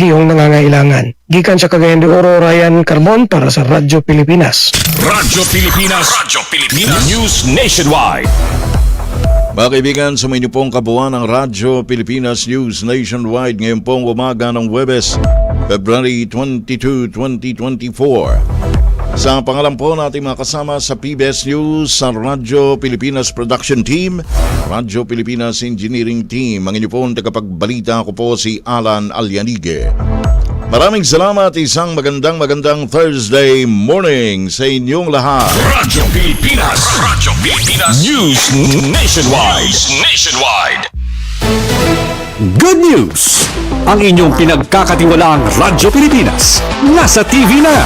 relihiyong nangangailangan. Gikan sa Cagayan de Oro, Ryan Carbon para sa Radyo Pilipinas. Radyo Pilipinas. Radyo Pilipinas. News Nationwide. Mga kaibigan, sa inyo pong kabuuan ng Radyo Pilipinas News Nationwide ngayon pong umaga ng Huwebes, February 22, 2024. Sa pangalan po natin mga kasama sa PBS News, sa Radyo Pilipinas Production Team, Radyo Pilipinas Engineering Team, ang inyo pong tagapagbalita ko po si Alan Alianige. Maraming salamat, isang magandang Thursday morning sa inyong lahat. Radyo Pilipinas. Radyo Pilipinas. News Nationwide. News Nationwide. Good news! Ang inyong pinagkakatiwalaang Radyo Pilipinas nasa TV na.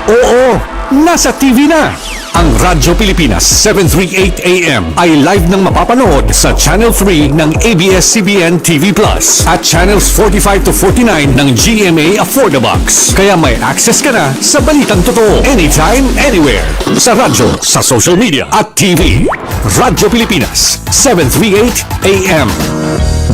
Oo, nasa TV na. Ang Radyo Pilipinas 738 AM ay live nang mapapanood sa Channel 3 ng ABS-CBN TV Plus at Channels 45 to 49 ng GMA Affordabox. Kaya may access ka na sa balitang totoo anytime, anywhere. Sa radyo, sa social media at TV. Radyo Pilipinas 738 AM.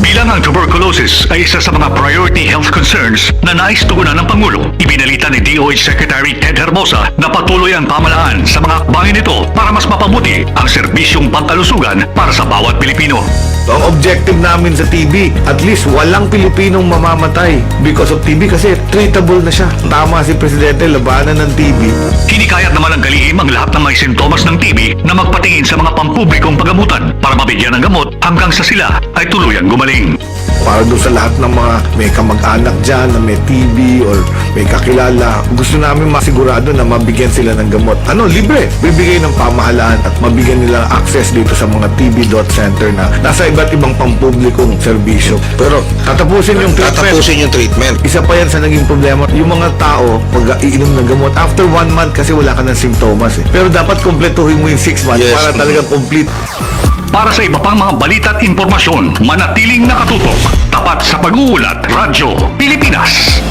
Bilang ang tuberculosis ay isa sa mga priority health concerns na nais tugunan ng Pangulo, ibinalita ni DOH Secretary Ted Hermosa na patuloy ang pamahalaan sa mga hakbangin nito para mas mapabuti ang serbisyong pangkalusugan para sa bawat Pilipino. Ang objective namin sa TB, at least walang Pilipinong mamamatay because of TB kasi treatable na siya. Tama si Presidente, labanan ng TB. Hinikayat naman ang kalihim ang lahat ng may sintomas ng TB na magpatingin sa mga pampublikong pagamutan para mabigyan ng gamot hanggang sa sila ay tuluyang gumaling. Para doon sa lahat ng mga may kamag-anak dyan na may TB or may kakilala, gusto namin masigurado na mabigyan sila ng gamot. Libre. Bibigay ng pamahalaan at mabigyan nila access dito sa mga TB.center na nasa iba't ibang pampublikong serbisyo. Pero tatapusin yung treatment. Isa pa yan sa naging problema. Yung mga tao, pag iinom ng gamot, after 1 month kasi wala ka ng simptomas. Pero dapat kumpletuhin mo yung 6 months para talagang complete. Para sa iba pang mga balita at impormasyon, manatiling nakatutok. Tapat sa pag-uulat, Radyo Pilipinas.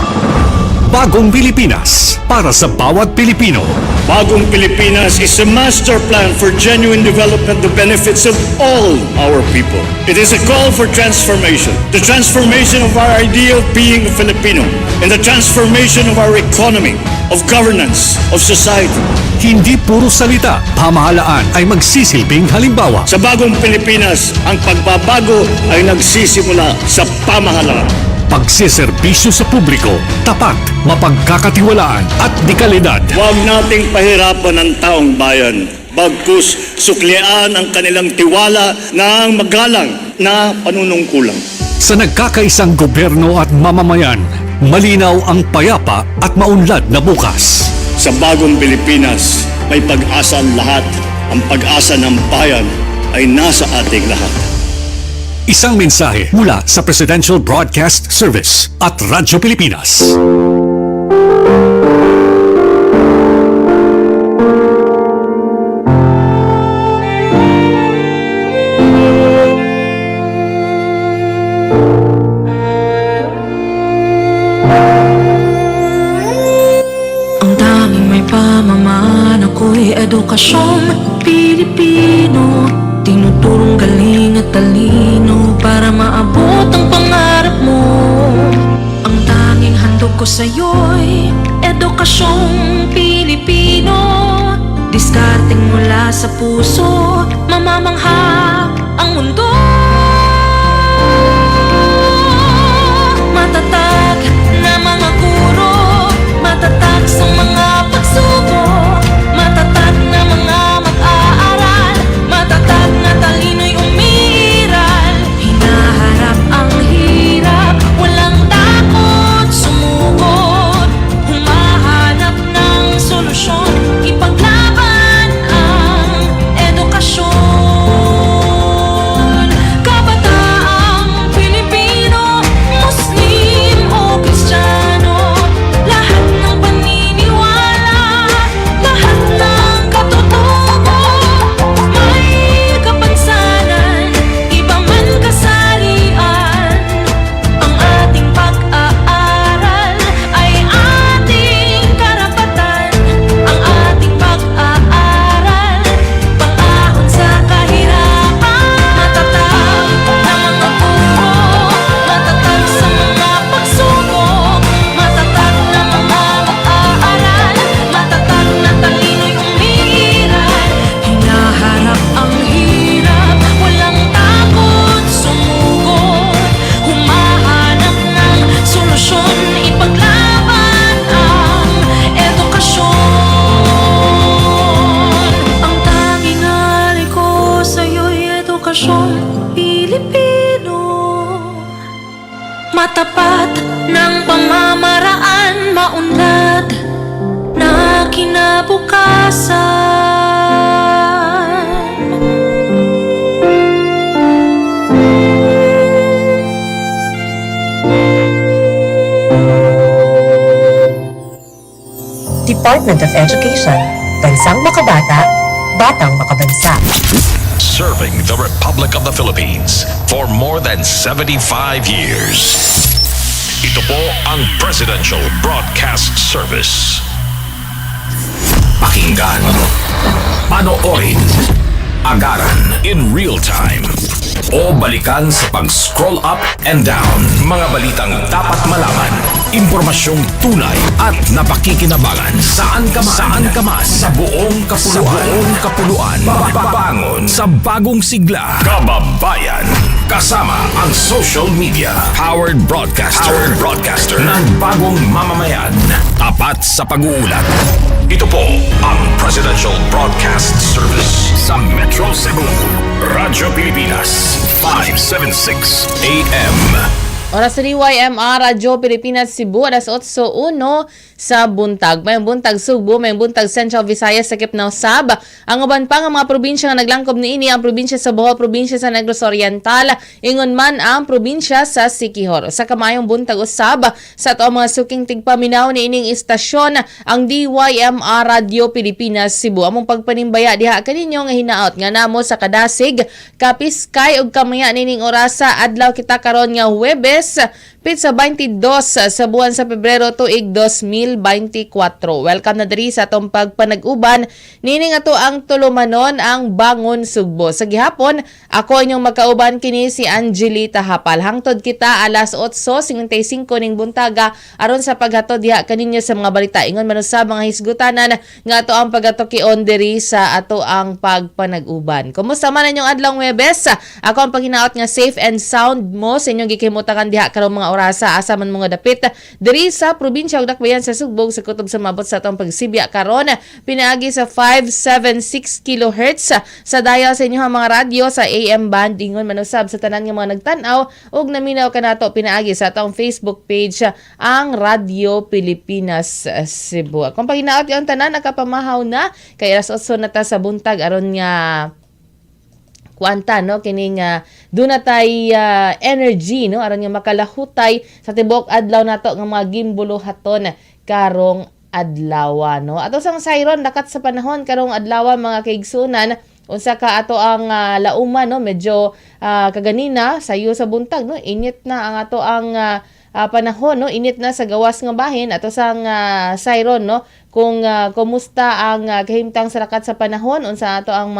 Bagong Pilipinas para sa bawat Pilipino. Bagong Pilipinas is a master plan for genuine development that benefits of all our people. It is a call for transformation. The transformation of our idea of being a Filipino and the transformation of our economy, of governance, of society. Hindi puro salita, pamahalaan ay magsisilbing halimbawa. Sa bagong Pilipinas, ang pagbabago ay nagsisimula sa pamahalaan. Pagsiservisyo sa publiko, tapat, mapagkakatiwalaan at dekalidad. Huwag nating pahirapan ang taong bayan. Bagkus, suklian ang kanilang tiwala ng magalang na panunungkulan. Sa nagkakaisang gobyerno at mamamayan, malinaw ang payapa at maunlad na bukas. Sa bagong Pilipinas, may pag-asa ang lahat. Ang pag-asa ng bayan ay nasa ating lahat. Isang mensahe mula sa Presidential Broadcast Service at Radyo Pilipinas. Ang tanging may pamamaan ako'y edukasyong Pilipino. Tinuturong galing at talino para maabot ang pangarap mo. Ang tanging handog ko sa'yo'y edukasyong Pilipino. Diskarteng mula sa puso, mamamangha ang mundo. Matatag na mga guro, matatag sa mga pagsubok, matatag na mga mag-aaral, matatag na talino'y umiiral. Hinaharap ang hirap, walang takot sumugod, humahanap ng solusyon, ipaglaban ang edukasyon. Kabataang Pilipino, Muslim o Kristiyano, Department of Education, Bansang Makabata, Batang Makabansa. Serving the Republic of the Philippines for more than 75 years. Ito po ang Presidential Broadcast Service. Pakinggan, panoorin, agaran in real time, o balikan sa pag-scroll up and down. Mga balitang dapat malaman, impormasyong tunay at napakikinabangan. Saan ka man, sa buong kapuluan. Bangon sa bagong sigla. Kababayan, kasama ang social media. Powered broadcaster ng bagong mamamayan. Tapat sa pag-uulat. Ito po ang Presidential Broadcast Service sa Metro Cebu. Radyo Pilipinas, 576 AM. Oras sa DYMR, Radyo Pilipinas, Cebu, alas 8:01 sa buntag. May buntag Cebu, may buntag Central Visayas, sakip na Sab. Ang uban pa nga mga probinsya nga naglangkob niini ang probinsya sa Bohol, probinsya sa Negros Oriental, ingon man ang probinsya sa Siquijor. Sa kamayong buntag usab sa ato mga suking tigpaminaw ni ining istasyon ang DYMR Radyo Pilipinas, Cebu. Among pagpanimbaya diha kaninyo nga hinaot nga namo sa kadasig, kapiskay ug kamaya nining orasa adlaw kita karon nga Huwebes pizza 22 sa buwan sa Pebrero tuig 2024. Welcome na diri sa atong pagpanag-uban. Nining ato ang tulumanon ang Bangon Sugbo. Sa gihapon, ako inyong magkauban kini si Angelie Tajapal. Hangtod kita alas 8:55 ning buntaga aron sa paghatod diha kaninyo sa mga balita. Ingon man sa mga hisgutanan nga ato ang pagatokion diri sa ato ang pagpanag-uban. Kumusta man inyong adlong Huwebes? Ako ang paghinaot nga safe and sound mo sa inyong gikimutangan diha karong mga orasa asa man mga dapit diri sa probinsya ug dakbayan sa Sugbog sa kutob sa mabot sa atong pagsibya karon pinaagi sa 576 kHz sa dial sa inyong mga radyo sa AM band. Ingon man usab sa tanan nga mga nagtan-aw ug naminaw kanato pinaagi sa atong Facebook page ang Radyo Pilipinas Cebu. Kung paghinaot yung tanan nakapamahaw na kay alas 8 na ta sa buntag aron nga kuanta no kining dunatay energy no aron nga makalahutay sa tibok adlaw nato nga mga gimbuluhaton karong adlaw no. Ato sang sayron dakat sa panahon karong adlaw mga kaigsunan unsa ka ato ang lauman no medyo kaganina sayo sa buntag no init na ang ato ang panahon no init na sa gawas nga bahin ato sang sayron no kung kumusta ang kahimtang sa lakat sa panahon unsa ato ang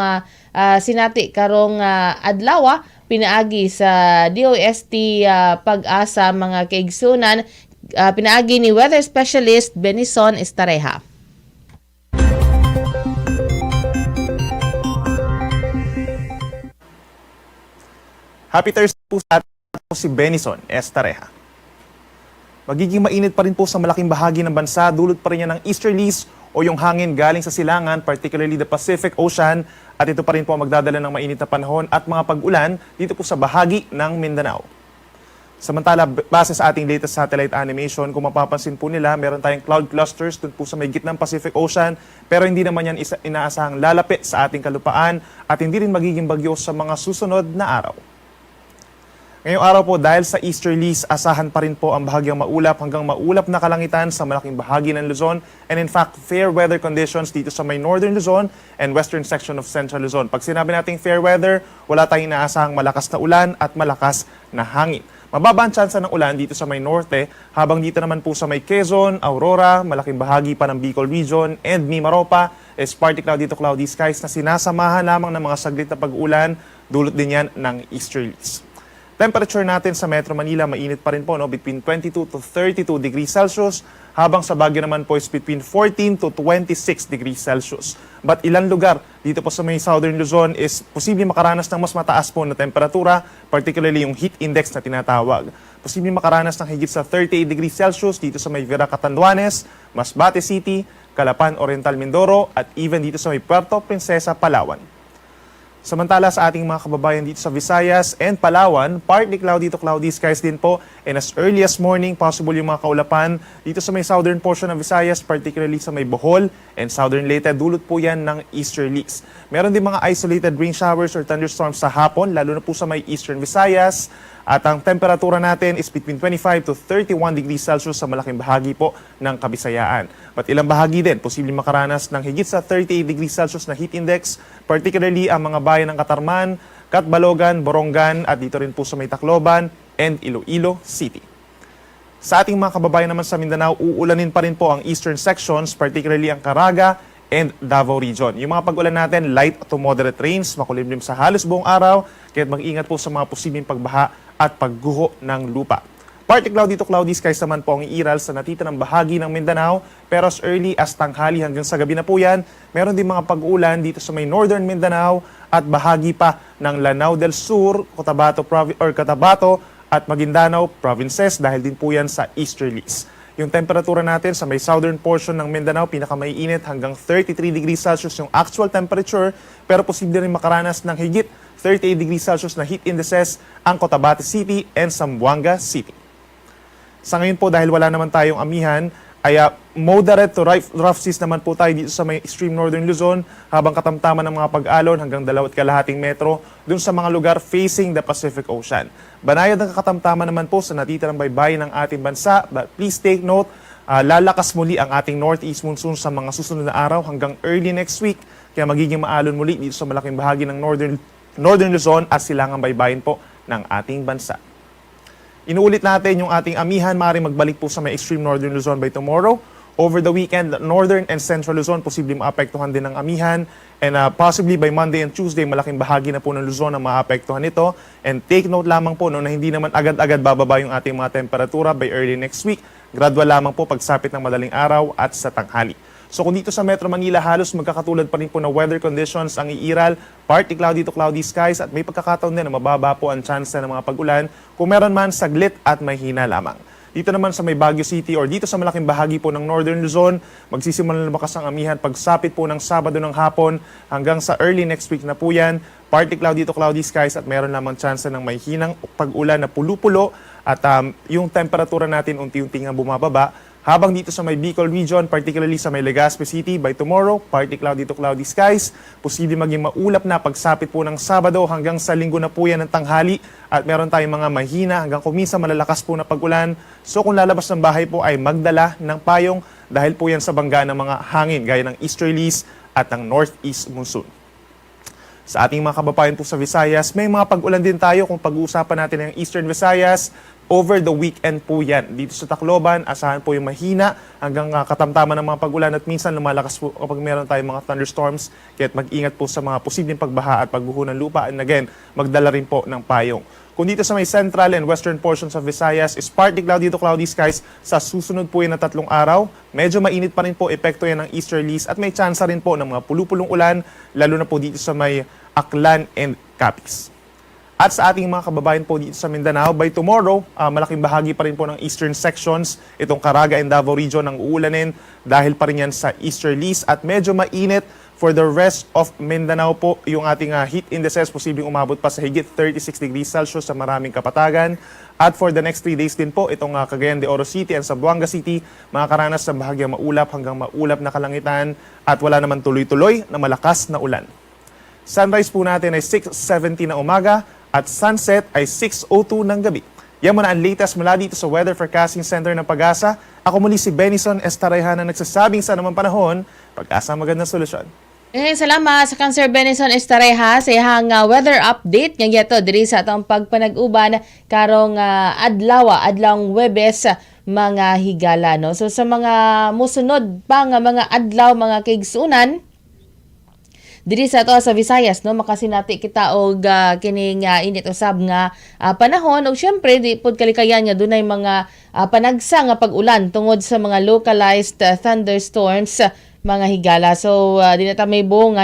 sinati karong adlaw pinaagi sa DOST pag-asa mga kaigsunan pinaagi ni weather specialist Benison Estareja. Happy Thursday po sa atin po si Benison Estareja. Magiging mainit pa rin po sa malaking bahagi ng bansa, dulot pa rin yan ng easterlies o yung hangin galing sa silangan, particularly the Pacific Ocean, at ito pa rin po magdadala ng mainit na panahon at mga pag-ulan dito po sa bahagi ng Mindanao. Samantala, base sa ating latest satellite animation, kung mapapansin po nila, meron tayong cloud clusters dun po sa may gitnang Pacific Ocean, pero hindi naman yan inaasahang lalapit sa ating kalupaan at hindi rin magiging bagyo sa mga susunod na araw. Ngayong araw po, dahil sa easterlies, asahan pa rin po ang bahagyang maulap hanggang maulap na kalangitan sa malaking bahagi ng Luzon and in fact, fair weather conditions dito sa may northern Luzon and western section of central Luzon. Pag sinabi nating fair weather, wala tayong inaasahang malakas na ulan at malakas na hangin. Mababa ang tsansa ng ulan dito sa may norte, habang dito naman po sa may Quezon, Aurora, malaking bahagi pa ng Bicol Region, and Mimaropa is partly cloudy to cloudy skies na sinasamahan lamang ng mga saglit na pag-ulan, dulot din yan ng easterlies. Temperature natin sa Metro Manila, mainit pa rin po, no? Between 22 to 32 degrees Celsius, habang sa Baguio naman po is between 14 to 26 degrees Celsius. But ilang lugar dito po sa may Southern Luzon is posibleng makaranas ng mas mataas po na temperatura, particularly yung heat index na tinatawag. Posibleng makaranas ng higit sa 38 degrees Celsius dito sa may Vera Catanduanes, Masbate City, Calapan, Oriental Mindoro, at even dito sa may Puerto Princesa, Palawan. Samantala sa ating mga kababayan dito sa Visayas and Palawan, partly cloudy to cloudy skies din po And as early as morning, possible yung mga kaulapan dito sa may southern portion ng Visayas, particularly sa may Bohol and southern Leyte. Dulot po yan ng easterlies. Meron din mga isolated rain showers or thunderstorms sa hapon, lalo na po sa may eastern Visayas. At ang temperatura natin is between 25 to 31 degrees Celsius sa malaking bahagi po ng Kabisayaan. But ilang bahagi din, posibleng makaranas ng higit sa 38 degrees Celsius na heat index, particularly ang mga bayan ng Katarman, Catbalogan, Borongan at dito rin po sa may Tacloban and Iloilo City. Sa ating mga kababayan naman sa Mindanao, uulanin pa rin po ang eastern sections, particularly ang Caraga and Davao Region. Yung mga pag-ulan natin, light to moderate rains, makulimlim sa halos buong araw, kaya mag-ingat po sa mga posibleng pagbaha at pagguho ng lupa. Partly cloudy to cloudy skies naman po ang iiral sa natitirang bahagi ng Mindanao, pero as early as tanghali hanggang sa gabi na po yan, meron din mga pag-ulan dito sa may northern Mindanao at bahagi pa ng Lanao del Sur, Cotabato at Maguindanao provinces dahil din po yan sa easterlies. Yung temperatura natin sa may southern portion ng Mindanao, pinakamaiinit hanggang 33 degrees Celsius yung actual temperature, pero posible rin makaranas ng higit 38 degrees Celsius na heat indices ang Cotabato City and Zamboanga City. Sa ngayon po, dahil wala naman tayong amihan, ay moderate to rough seas naman po tayo dito sa may extreme northern Luzon, habang katamtaman ng mga pag-alon hanggang 2.5 metro dun sa mga lugar facing the Pacific Ocean. Banayad ng katamtaman naman po sa natitirang baybayin ng ating bansa, but please take note, lalakas muli ang ating northeast monsoon sa mga susunod na araw hanggang early next week, kaya magiging maalon muli dito sa malaking bahagi ng northern Luzon at silangang baybayin po ng ating bansa. Inuulit natin yung ating amihan, maaaring magbalik po sa may extreme northern Luzon by tomorrow. Over the weekend, northern and central Luzon posibleng maapektuhan din ng amihan. And possibly by Monday and Tuesday, malaking bahagi na po ng Luzon ang maapektuhan nito. And take note lamang po na hindi naman agad-agad bababa yung ating mga temperatura by early next week. Gradual lamang po pagsapit ng madaling araw at sa tanghali. So kung dito sa Metro Manila, halos magkakatulad pa rin po na weather conditions ang iiral, partly cloudy to cloudy skies at may pagkakataon din na mababa po ang chance ng mga pag-ulan kung meron man saglit at mahina lamang. Dito naman sa may Baguio City or dito sa malaking bahagi po ng Northern Luzon, magsisimula na lumakas ang amihan pagsapit po ng Sabado ng hapon hanggang sa early next week na po yan. Partly cloudy to cloudy skies at meron lamang chance ng may hinang pag-ulan na pulo-pulo at yung temperatura natin unti-unti nga bumababa. Habang dito sa may Bicol region, particularly sa may Legazpi City, by tomorrow, partly cloudy to cloudy skies. Posible maging maulap na pagsapit po ng Sabado hanggang sa Linggo na po yan ng tanghali. At meron tayong mga mahina hanggang kumisa malalakas po na pag-ulan. So kung lalabas ng bahay po ay magdala ng payong dahil po yan sa bangga ng mga hangin gaya ng easterlies at ng northeast monsoon. Sa ating mga kababayan po sa Visayas, may mga pag-ulan din tayo kung pag-uusapan natin ang Eastern Visayas. Over the weekend po yan. Dito sa Tacloban, asahan po yung mahina hanggang katamtaman ng mga pag-ulan at minsan lumalakas po kapag meron tayong mga thunderstorms. Kaya't mag-ingat po sa mga posibleng pagbaha at pagguho ng lupa. And again, magdala rin po ng payong. Kung dito sa may central and western portions of Visayas is partly cloudy to cloudy skies sa susunod po yan na 3 araw. Medyo mainit pa rin po epekto yan ng easterlies at may tsansa rin po ng mga pulupulong ulan, lalo na po dito sa may Aklan and Capiz. At sa ating mga kababayan po dito sa Mindanao, by tomorrow, malaking bahagi pa rin po ng eastern sections, itong Caraga and Davao region ang uulanin dahil pa rin yan sa easterlies at medyo mainit for the rest of Mindanao po. Yung ating heat indices posibleng umabot pa sa higit 36 degrees Celsius sa maraming kapatagan. At for the next 3 days din po, itong Cagayan de Oro City and Zamboanga City, makakaranas sa bahagyang maulap hanggang maulap na kalangitan at wala naman tuloy-tuloy na malakas na ulan. Sunrise po natin ay 6:70 na umaga at sunset ay 6:02 ng gabi. Yan muna ang latest mula dito sa Weather Forecasting Center ng Pag-asa. Ako muli si Benison Estareha na nagsasabing sa anumang panahon, Pag-asa magandang solusyon. Salamat sa Sir Benison Estareha sa ihang weather update nga yato diri sa atong pagpanag-uban karong adlawng Huwebes mga higala no. So sa mga musunod pa nga mga adlaw mga kaigsunan diri sa ato sa Visayas no makasinati kita og kining init usab nga panahon ug syempre di pud kalikayan nga dunay mga panagsa nga pag-ulan tungod sa mga localized thunderstorms mga higala. So di na ta may buong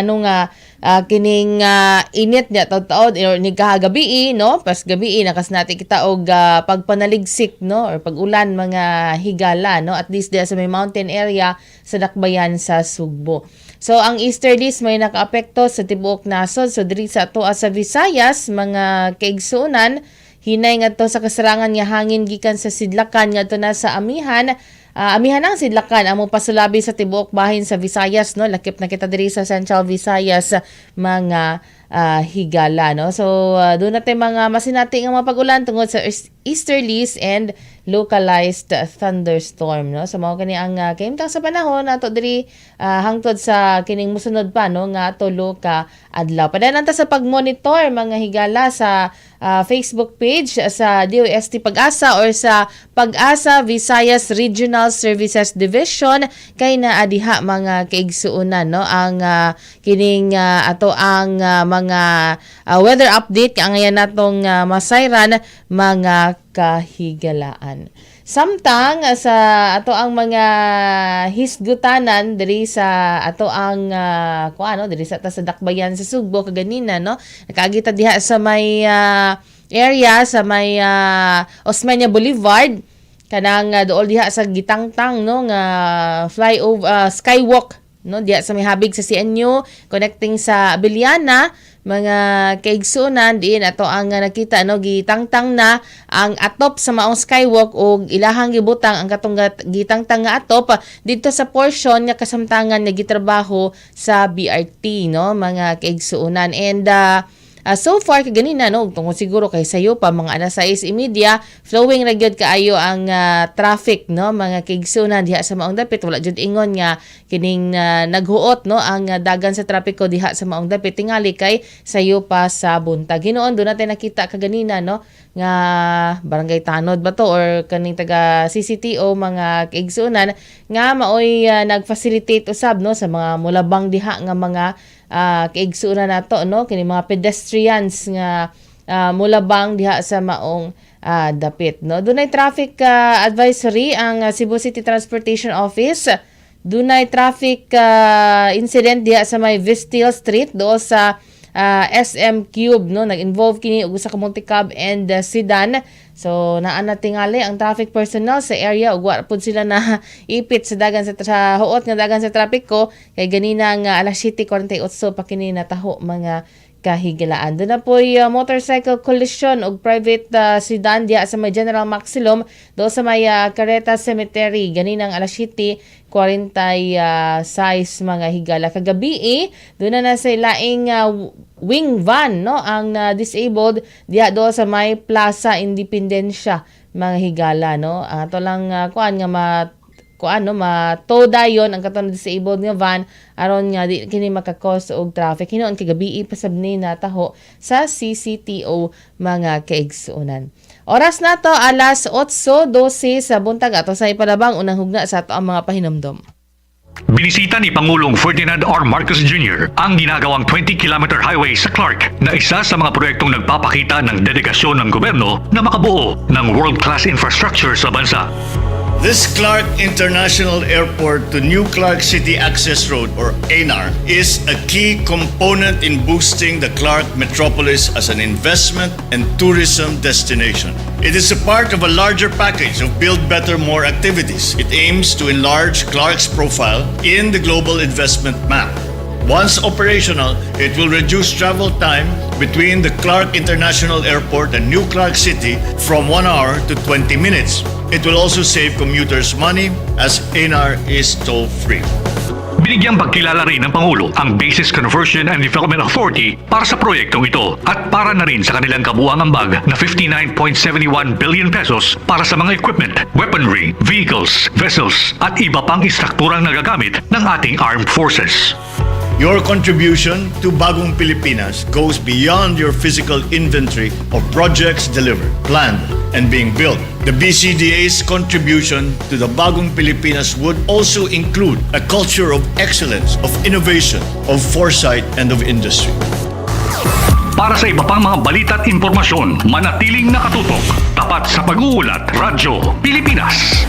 kining init niya taud-taud or ni kahagabi no pas gabi nakas nati kita og pagpanaligsik no or pag-ulan mga higala no at least sa may mountain area sa dakbayan sa Cebu. So ang easterlies may nakaapekto sa tibuok nasod. So diri sa ato sa Visayas mga kaigsunan hinay ngadto sa kasarangan nga hangin gikan sa sidlakan ngadto na sa amihan. Amihan ang sidlakan amo pasulabi sa tibuok bahin sa Visayas, no, lakip na kita diri sa Central Visayas mga higala, no. So doon natin mga masinati nga mga pag-ulan tungod sa easterlies and localized thunderstorm, no. So mao kani ang kahimtang sa panahon nato diri hangtod sa kining mosunod pa, no, nga tulo ka adlaw. Padayon ta sa pagmonitor mga higala sa Facebook page sa DOST Pag-asa or sa Pag-asa Visayas Regional Services Division kay naa diha mga kaigsuonan, no, ang kining ato ang mga weather update kay ngayon natong masayran mga kahigalaan. Samtang sa ato ang mga hisgutanan diri sa ato ang diri sa dakbayan sa Sugbo kaganina, no, nakaagita diha sa may area sa may Osmeña Boulevard kanang dool diha sa gitangtang, no, nga flyover skywalk, no, diha sa may habig sa CNU connecting sa Abiliana mga kaigsunan diin ato ang nakita, no, gitangtang na ang atop sa maong skywalk o ilahang gibutang ang katong gitangtang nga atop dito sa portion nga kasamtangan nga gitrabaho sa BRT, no, mga kaigsunan. And so far kaganina, no, tungod siguro kay sayo pa mga alas 6:30 flowing ra gyud kaayo ang traffic, no, mga kaigsunan diha sa maong dapit. Wala jud ingon nga kining naghuot, no, ang dagan sa trapiko diha sa maong dapit tingali kay sayo pa sa buntag. Hinuon do natin nakita kaganina, no, nga barangay Tanod ba to or kaning taga CCTO mga kaigsunan nga maoy nagfacilitate usab, no, sa mga mulabang diha nga mga kaigsunan nato, no, kini mga pedestrians nga mulabang diha sa maong dapit, no. Dunay traffic advisory ang Cebu City Transportation Office. Dunay traffic incident diha sa may Vistil Street do sa SM Cube, no, nag-involve kini og usa ka multi-cab and sedan. So naa na tingali ang traffic personnel sa area ug wa pud sila na ipit sa dagan sa huot nga dagan sa trapiko kay ganina nga alas 7:48 pa kini nataho mga kahigalaan. Doon na po motorcycle collision og private sedan diha sa may General Maximum do sa may Careta Cemetery ganinang alas 7:46 mga higala. Kagabi doon na sa laing wing van, no, ang disabled diha do sa may Plaza Independencia mga higala, no. Ato lang matoda yon ang katong disabled nga van aron nga di kini makakos og traffic. Hinuon kagabi pasab ni nataho sa CCTO mga kaigsuonan. Oras na to alas 8:12 sa buntag. Ato sa ipalabang unang hugna sa ato ang mga pahinumdom. Binisita ni Pangulong Ferdinand R. Marcos Jr. ang ginagawang 20-kilometer highway sa Clark na isa sa mga proyektong nagpapakita ng dedikasyon ng gobyerno na makabuo ng world-class infrastructure sa bansa. This Clark International Airport to New Clark City Access Road, or ANAR, is a key component in boosting the Clark metropolis as an investment and tourism destination. It is a part of a larger package of Build Better More activities. It aims to enlarge Clark's profile in the global investment map. Once operational, it will reduce travel time between the Clark International Airport and New Clark City from 1 hour to 20 minutes. It will also save commuters money as ANAR is toll-free. Binigyang pagkilala rin ng Pangulo ang Bases Conversion and Development Authority para sa proyektong ito at para na rin sa kanilang kabuuang ambag na 59.71 billion pesos para sa mga equipment, weaponry, vehicles, vessels at iba pang istrukturang nagagamit ng ating armed forces. Your contribution to Bagong Pilipinas goes beyond your physical inventory of projects delivered, planned, and being built. The BCDA's contribution to the Bagong Pilipinas would also include a culture of excellence, of innovation, of foresight, and of industry. Para sa iba pang mga balita at impormasyon, manatiling nakatutok, tapat sa pag-uulat, Radyo Pilipinas.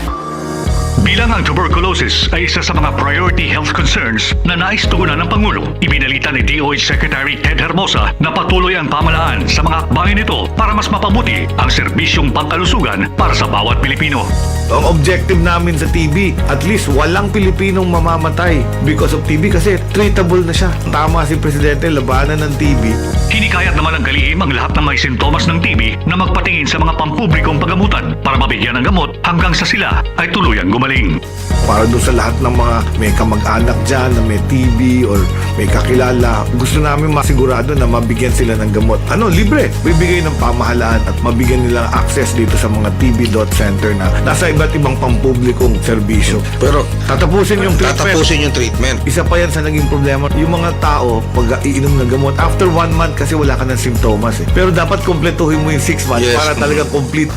Bilang ang tuberculosis ay isa sa mga priority health concerns na nais tugunan ng Pangulo, ibinalita ni DOH Secretary Ted Hermosa na patuloy ang pamahalaan sa mga hakbangin nito para mas mapabuti ang serbisyong pangkalusugan para sa bawat Pilipino. Ang objective namin sa TB, at least walang Pilipinong mamamatay because of TB kasi treatable na siya. Tama si Presidente, labanan ng TB. Hinikayat naman ang kalihim ang lahat ng may sintomas ng TB na magpatingin sa mga pampublikong pagamutan para mabigyan ng gamot hanggang sa sila ay tuluyang gumaling. Para doon sa lahat ng mga may kamag-anak dyan na may TB or may kakilala, gusto namin masigurado na mabigyan sila ng gamot. Libre. Bibigay ng pamahalaan at mabigyan nilang access dito sa mga TB.center na nasa iba't ibang pampublikong serbisyo. Pero tatapusin yung treatment. Isa pa yan sa naging problema. Yung mga tao, pag iinom ng gamot, after 1 month kasi wala ka ng simptomas. Pero dapat kompletuhin mo yung 6 months para talaga complete.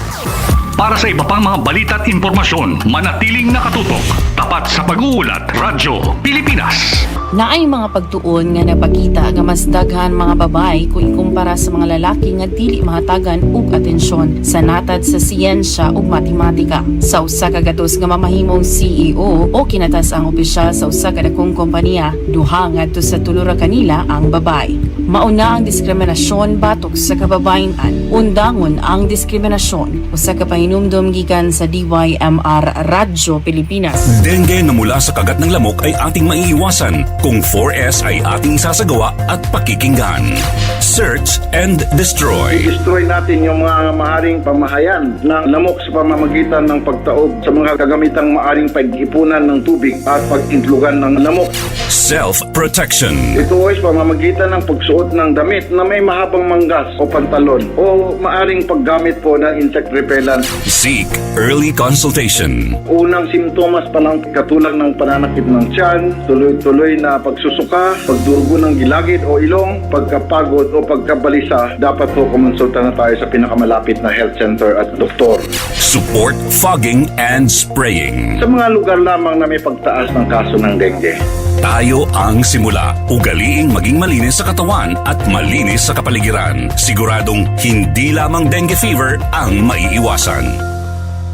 Para sa iba pang mga balita at impormasyon, manatiling nakatutok. Tapat sa pag-uulat, Radyo Pilipinas. Naay mga pagtuon nga napakita nga mas daghan mga babay kung ikumpara sa mga lalaki nga dili mahatagan og atensyon sa natad sa siyensya ug matematika. Sa usa ka gatos nga mamahimong CEO o kinatas ang opisyal sa usa ka dakong kompanya, duha ngadto sa tulo ra kanila ang babay. Mauna ang diskriminasyon batok sa kababayen-an. Undangon ang diskriminasyon. Usa ka pahinumdom gikan sa DYMR Radyo Pilipinas. Dengue na mula sa kagat ng lamok ay ating maiiwasan kung 4S ay ating sasagawa at pakikinggan. Search and destroy. I-destroy natin yung mga maaring pamahayan ng lamok sa pamamagitan ng pagtaob sa mga kagamitang maaring pag-ipunan ng tubig at pag-intlugan ng lamok. Self-protection. Ito ay pamamagitan ng pagsuot ng damit na may mahabang manggas o pantalon o maaring paggamit po ng insect repellent. Seek early consultation. Unang simptomas pa lang katulad ng pananakit ng tiyan, tuloy-tuloy na pagsusuka, pagdurugo ng gilagid o ilong, pagkapagod o pagkabalisa, dapat po kumonsulta na tayo sa pinakamalapit na health center at doktor. Support fogging and spraying. Sa mga lugar lamang na may pagtaas ng kaso ng dengue. Tayo ang simula. Ugaliing maging malinis sa katawan at malinis sa kapaligiran. Siguradong hindi lamang dengue fever ang maiiwasan.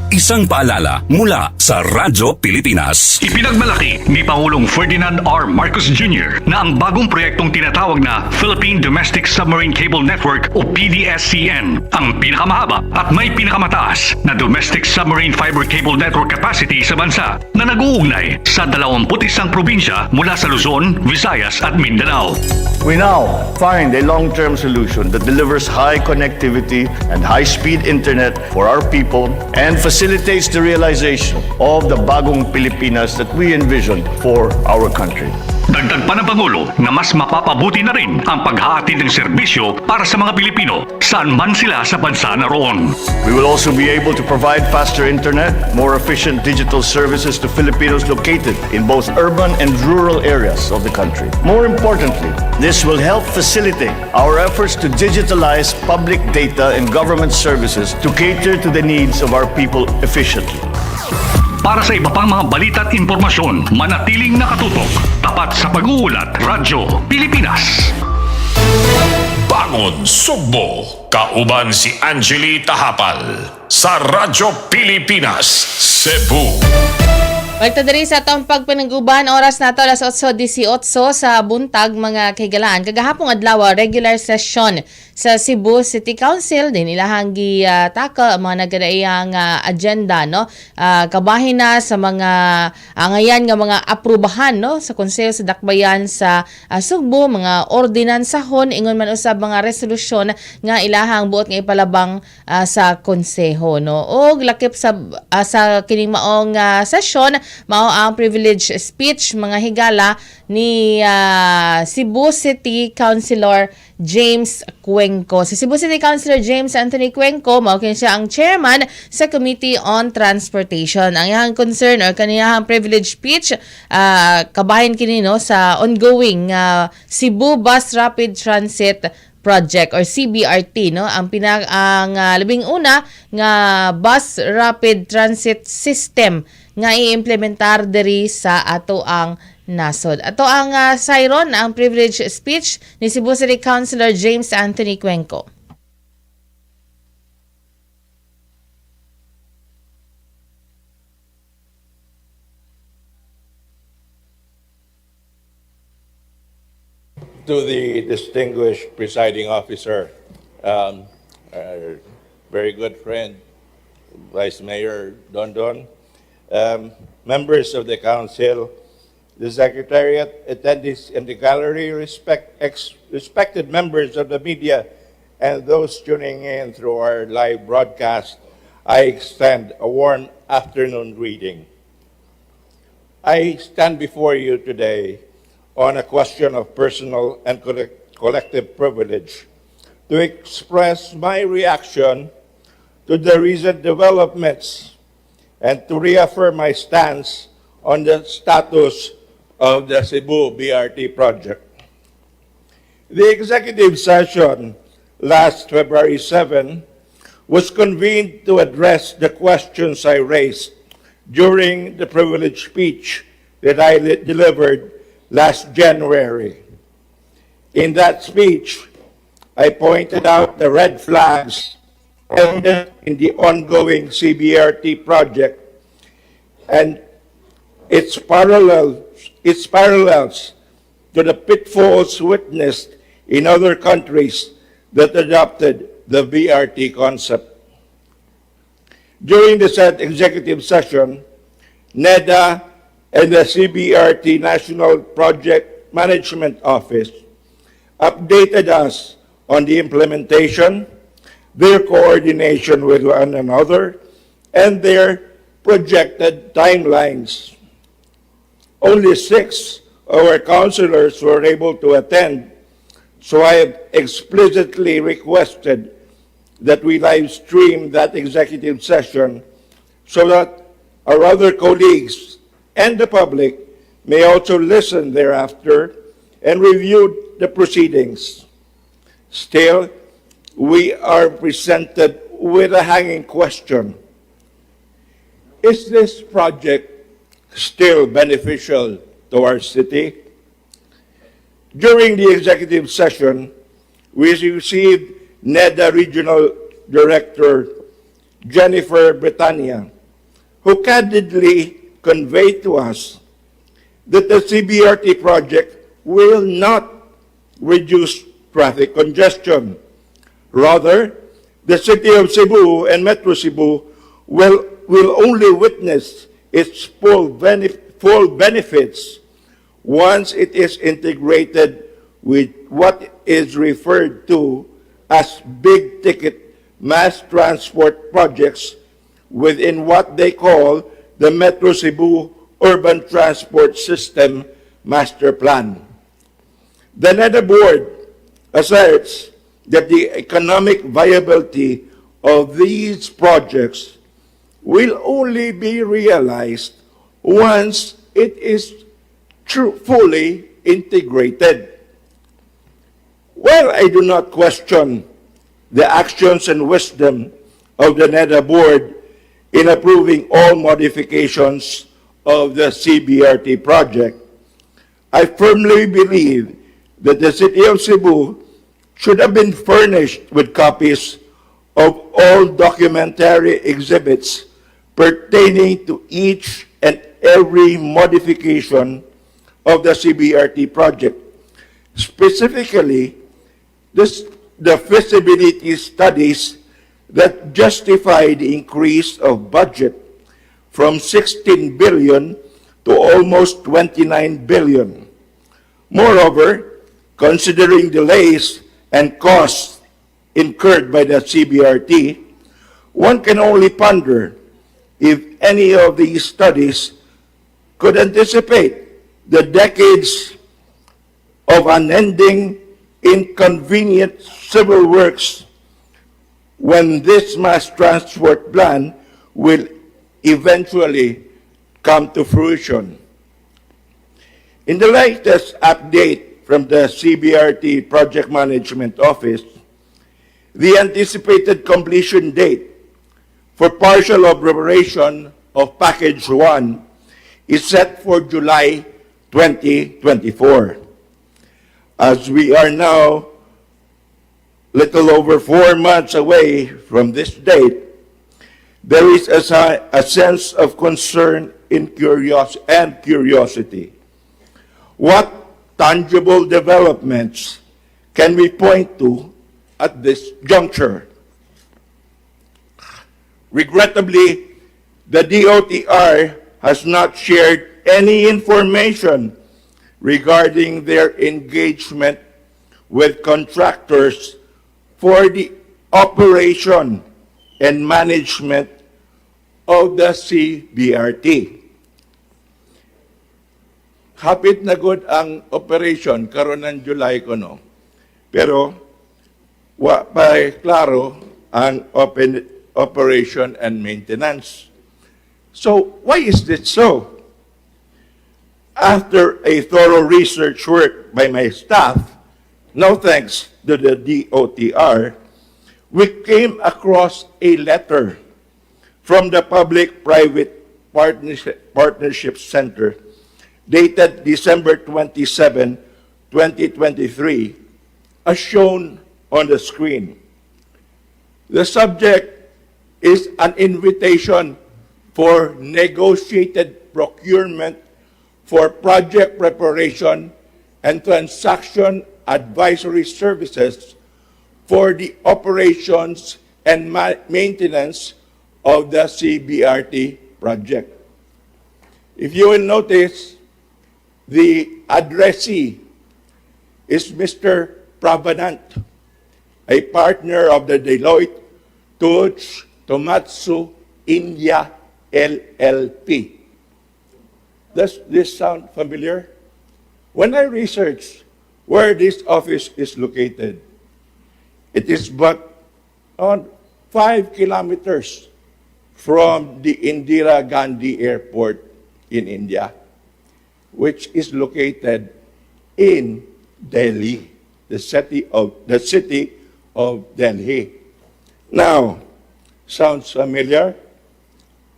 Isang paalala mula sa Radyo Pilipinas. Ipinagmalaki ni Pangulong Ferdinand R. Marcos Jr. na ang bagong proyektong tinatawag na Philippine Domestic Submarine Cable Network o PDSCN ang pinakamahaba at may pinakamataas na domestic submarine fiber cable network capacity sa bansa na nag-uugnay sa 21 probinsya mula sa Luzon, Visayas at Mindanao. We now find a long-term solution that delivers high connectivity and high-speed internet for our people and facilitates the realization of the bagong Pilipinas that we envision for our country. Dagdag pa ng Pangulo na mas mapapabuti na rin ang paghahatid ng serbisyo para sa mga Pilipino saan man sila sa bansa naroon. We will also be able to provide faster internet, more efficient digital services to Filipinos located in both urban and rural areas of the country. More importantly, this will help facilitate our efforts to digitalize public data and government services to cater to the needs of our people efficiently. Para sa iba pang mga balita at impormasyon, manatiling nakatutok. Tapat sa pag-uulat, Radyo Pilipinas. Bangon Sugbo, Kauban si Angelie Tajapal sa Radyo Pilipinas, Cebu. Pagtadiri sa atong pagpanangguban, oras na to alas 8:18 sa buntag mga kaigalaan. Kagahapong adlaw regular session sa Cebu City Council din ilahang gi-tackle ang mga nagadaiyang agenda no. Kabahin na sa mga ngayan nga mga aprubahan no sa Konseho sa Dakbayan sa Sugbo, mga ordinansahon ingon man usab mga resolusyon nga ilahang buot nga ipalabang sa konseho no. Og lakip sa kining maong session mao ang privilege speech mga higala ni Cebu City Councilor James Cuenco. Si Cebu City Councilor James Anthony Cuenco mao kin siya ang chairman sa Committee on Transportation. Ang iyang concern or kaniyang privilege speech kabahin kini no sa ongoing Cebu Bus Rapid Transit Project or CBRT no ang labing una nga bus rapid transit system nga i-implementar diri sa ato ang nasod. Ato ang siron ang privilege speech ni Cebu City Councilor James Anthony Cuenco. to the distinguished presiding officer, our very good friend, Vice Mayor Dondon, members of the council, the secretariat, attendees in the gallery, respected members of the media, and those tuning in through our live broadcast, I extend a warm afternoon greeting. I stand before you today on a question of personal and collective privilege to express my reaction to the recent developments and to reaffirm my stance on the status of the Cebu BRT project. The executive session last February 7 was convened to address the questions I raised during the privileged speech that I delivered last January. In that speech, I pointed out the red flags evident in the ongoing CBRT project and its parallels to the pitfalls witnessed in other countries that adopted the BRT concept. During the said executive session, NEDA and the CBRT National Project Management Office updated us on the implementation, their coordination with one another, and their projected timelines. Only 6 of our councilors were able to attend, so I have explicitly requested that we live stream that executive session so that our other colleagues and the public may also listen thereafter and review the proceedings. Still, we are presented with a hanging question. Is this project still beneficial to our city? During the executive session, we received NEDA Regional Director Jennifer Britannia, who candidly conveyed to us that the CBRT project will not reduce traffic congestion. Rather, the City of Cebu and Metro Cebu will only witness its full benefits once it is integrated with what is referred to as big-ticket mass transport projects within what they call the Metro Cebu Urban Transport System Master Plan. The NEDA Board asserts that the economic viability of these projects will only be realized once it is fully integrated. While I do not question the actions and wisdom of the NEDA Board in approving all modifications of the CBRT project, I firmly believe that the City of Cebu should have been furnished with copies of all documentary exhibits pertaining to each and every modification of the CBRT project, specifically the feasibility studies that justify the increase of budget from 16 billion to almost 29 billion. Moreover, considering delays and costs incurred by the CBRT, one can only ponder if any of these studies could anticipate the decades of unending, inconvenient civil works when this mass transport plan will eventually come to fruition. In the latest update from the CBRT Project Management Office, the anticipated completion date for partial operation of Package 1 is set for July 2024. As we are now little over 4 months away from this date, there is a sense of concern and curiosity. What tangible developments can we point to at this juncture? Regrettably, the DOTR has not shared any information regarding their engagement with contractors for the operation and management of the CBRT. Hapit na good ang operation karon ng July ko no. Pero wa pa klaro ang operation and maintenance. So why is this so? After a thorough research work by my staff, no thanks to the DOTR, we came across a letter from the Public-Private Partnership Center dated December 27, 2023, as shown on the screen. The subject is an invitation for negotiated procurement for project preparation and transaction advisory services for the operations and maintenance of the CBRT project. If you will notice, the addressee is Mr. Pravanant, a partner of the Deloitte Touch Tomatsu India LLP. Does this sound familiar? When I researched where this office is located, it is but on 5 kilometers from the Indira Gandhi Airport in India, which is located in Delhi, the city of Delhi. Now, sounds familiar?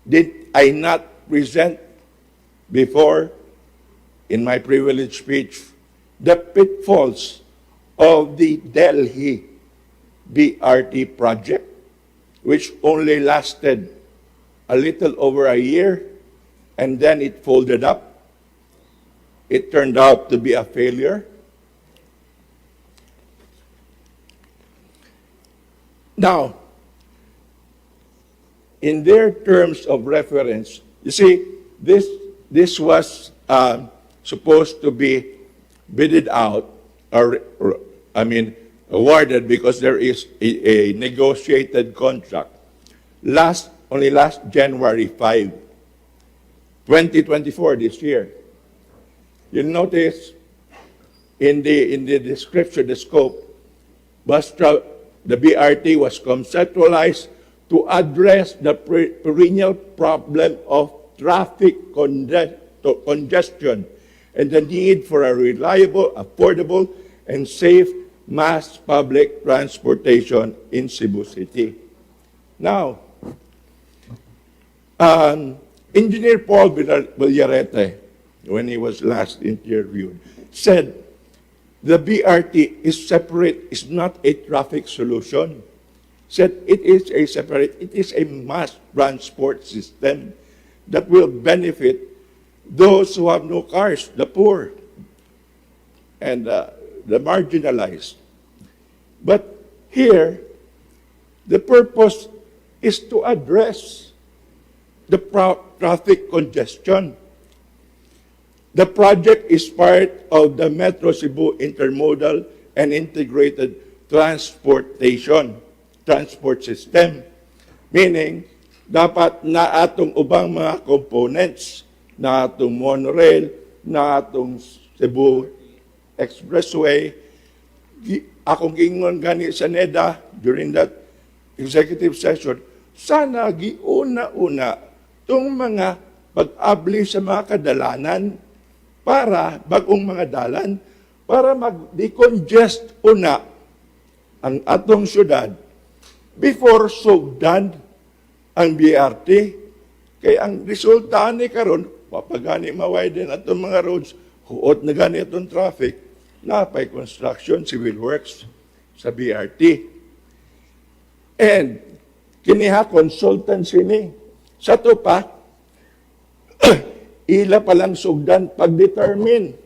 Did I not present before in my privileged speech the pitfalls of the Delhi BRT project, which only lasted a little over a year, and then it folded up. It turned out to be a failure. Now, in their terms of reference, you see, this was supposed to be bidded out, awarded because there is a negotiated contract. Only last January 5, 2024, this year. You'll notice in the description, the scope, the BRT was conceptualized to address the perennial problem of traffic congestion and the need for a reliable, affordable, and safe mass public transportation in Cebu City. Now, Engineer Paul Villarete, when he was last interviewed, said the BRT is separate, is not a traffic solution. Said it is a mass transport system that will benefit those who have no cars, the poor, and the marginalized. But here, the purpose is to address the traffic congestion. The project is part of the Metro Cebu Intermodal and Integrated Transport System. Meaning, dapat na atong ubang mga components, na atong monorail, na atong Cebu Expressway. Akong gingon gani sa NEDA during that executive session, sana giuna-una itong mga pag-abli sa mga kadalanan para bagong mga dalan, para mag-decongest una ang atong syudad before sugdan ang BRT. Kaya ang resulta ni karon, papagani mawiden atong mga roads, huot na gani atong traffic, napay construction, civil works sa BRT. And kiniha consultancy ni. Sa to pa, ila palang sugdan pag-determine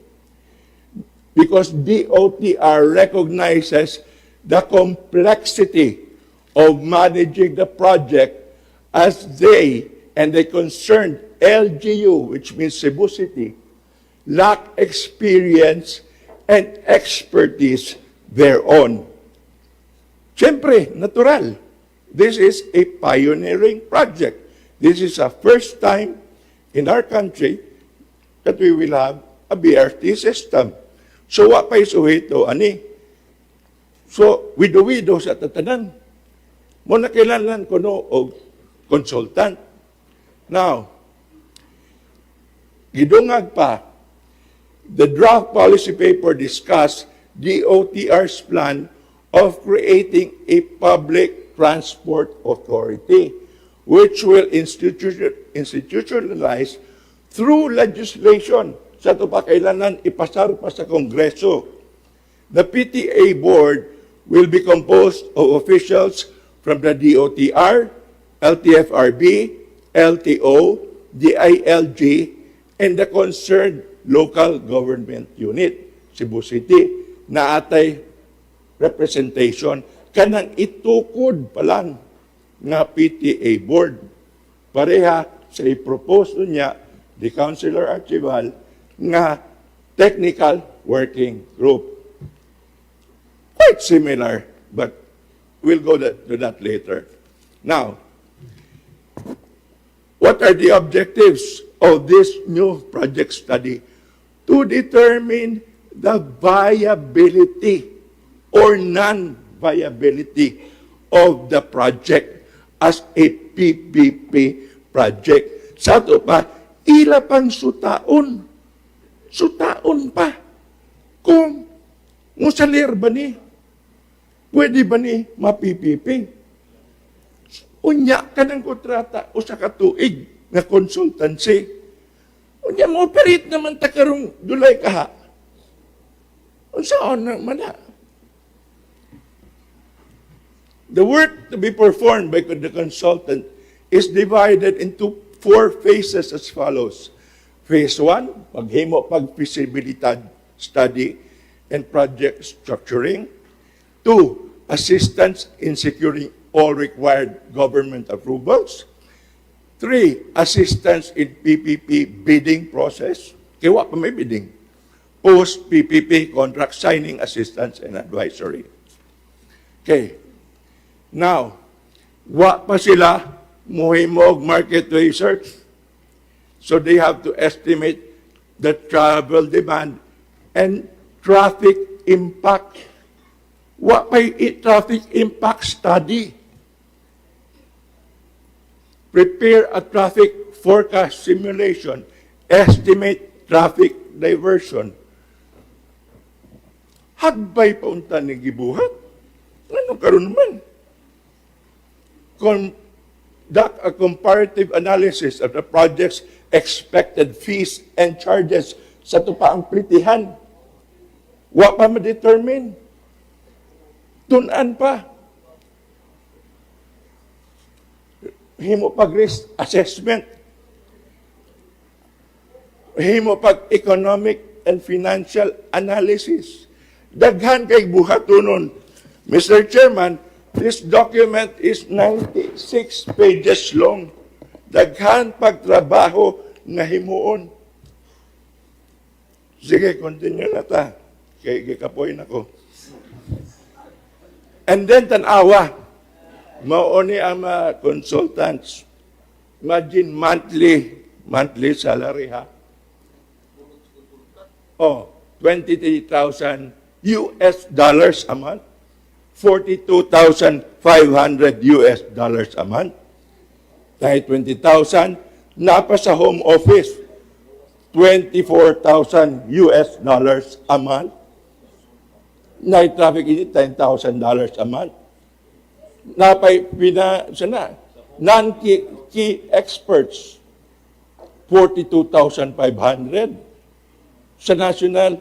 because DOTR recognizes the complexity of managing the project as they and the concerned LGU, which means Cebu City, lack experience and expertise thereon. Siyempre, natural. This is a pioneering project. This is a first time in our country that we will have a BRT system. So, wa pa'y suhito, ani? So, wido-wido sa tatanan. Muna kailangan ko no, o consultant. Now, gidungag pa, the draft policy paper discussed DOTR's plan of creating a public transport authority, which will institutionalize through legislation. Sa ito pa kailangan ipasar pa sa Kongreso. The PTA board will be composed of officials from the DOTR, LTFRB, LTO, DILG, and the concerned local government unit, Cebu City, na atay representation kanang itukod pa lang nga PTA board. Pareha sa i-propose niya the Councilor Archival nga technical working group. Quite similar, but we'll go to that later. Now, what are the objectives of this new project study? To determine the viability or non-viability of the project as a PPP project. Sa ito pa, ila pang sutaon. Sutaon pa. Kung musalir ba ni? Pwede ba ni ma-PPP? Unya ka ng kontrata o sa katuig na consultancy. Unya mo operate naman takarong dulay kaha. Saan na mana? The work to be performed by the consultant is divided into 4 phases as follows. Phase 1, paghimo pag-feasibility study and project structuring. 2, assistance in securing all required government approvals. 3, assistance in PPP bidding process. Kaya pa may bidding. Post-PPP contract signing assistance and advisory. Okay. Now, wa pa sila muhimog market research. So they have to estimate the travel demand and traffic impact. Wa pa'y traffic impact study. Prepare a traffic forecast simulation. Estimate traffic diversion. Hagbay pa unta ni gibuhat. Ano karon naman? Conduct a comparative analysis of the project's expected fees and charges sa tupaang plitihan. Wa pa ma-determine. Tunan pa. Himo pag-risk assessment. Himo pag-economic and financial analysis. Daghan kay buhatonon. Mr. Chairman, this document is 96 pages long. Daghan pagtrabaho nga himuon. Sige, continue na ta. Kay gikapoy na ko. And then tanawa, mauni ang mga consultants. Imagine monthly salary ha. Oh, $23,000 US dollars a month. $42,500 US dollars a month. Dahil 20,000, napa sa home office, $24,000 US dollars a month. Night traffic is $10,000 a month. Napay non-key experts, 42,500. Sa national,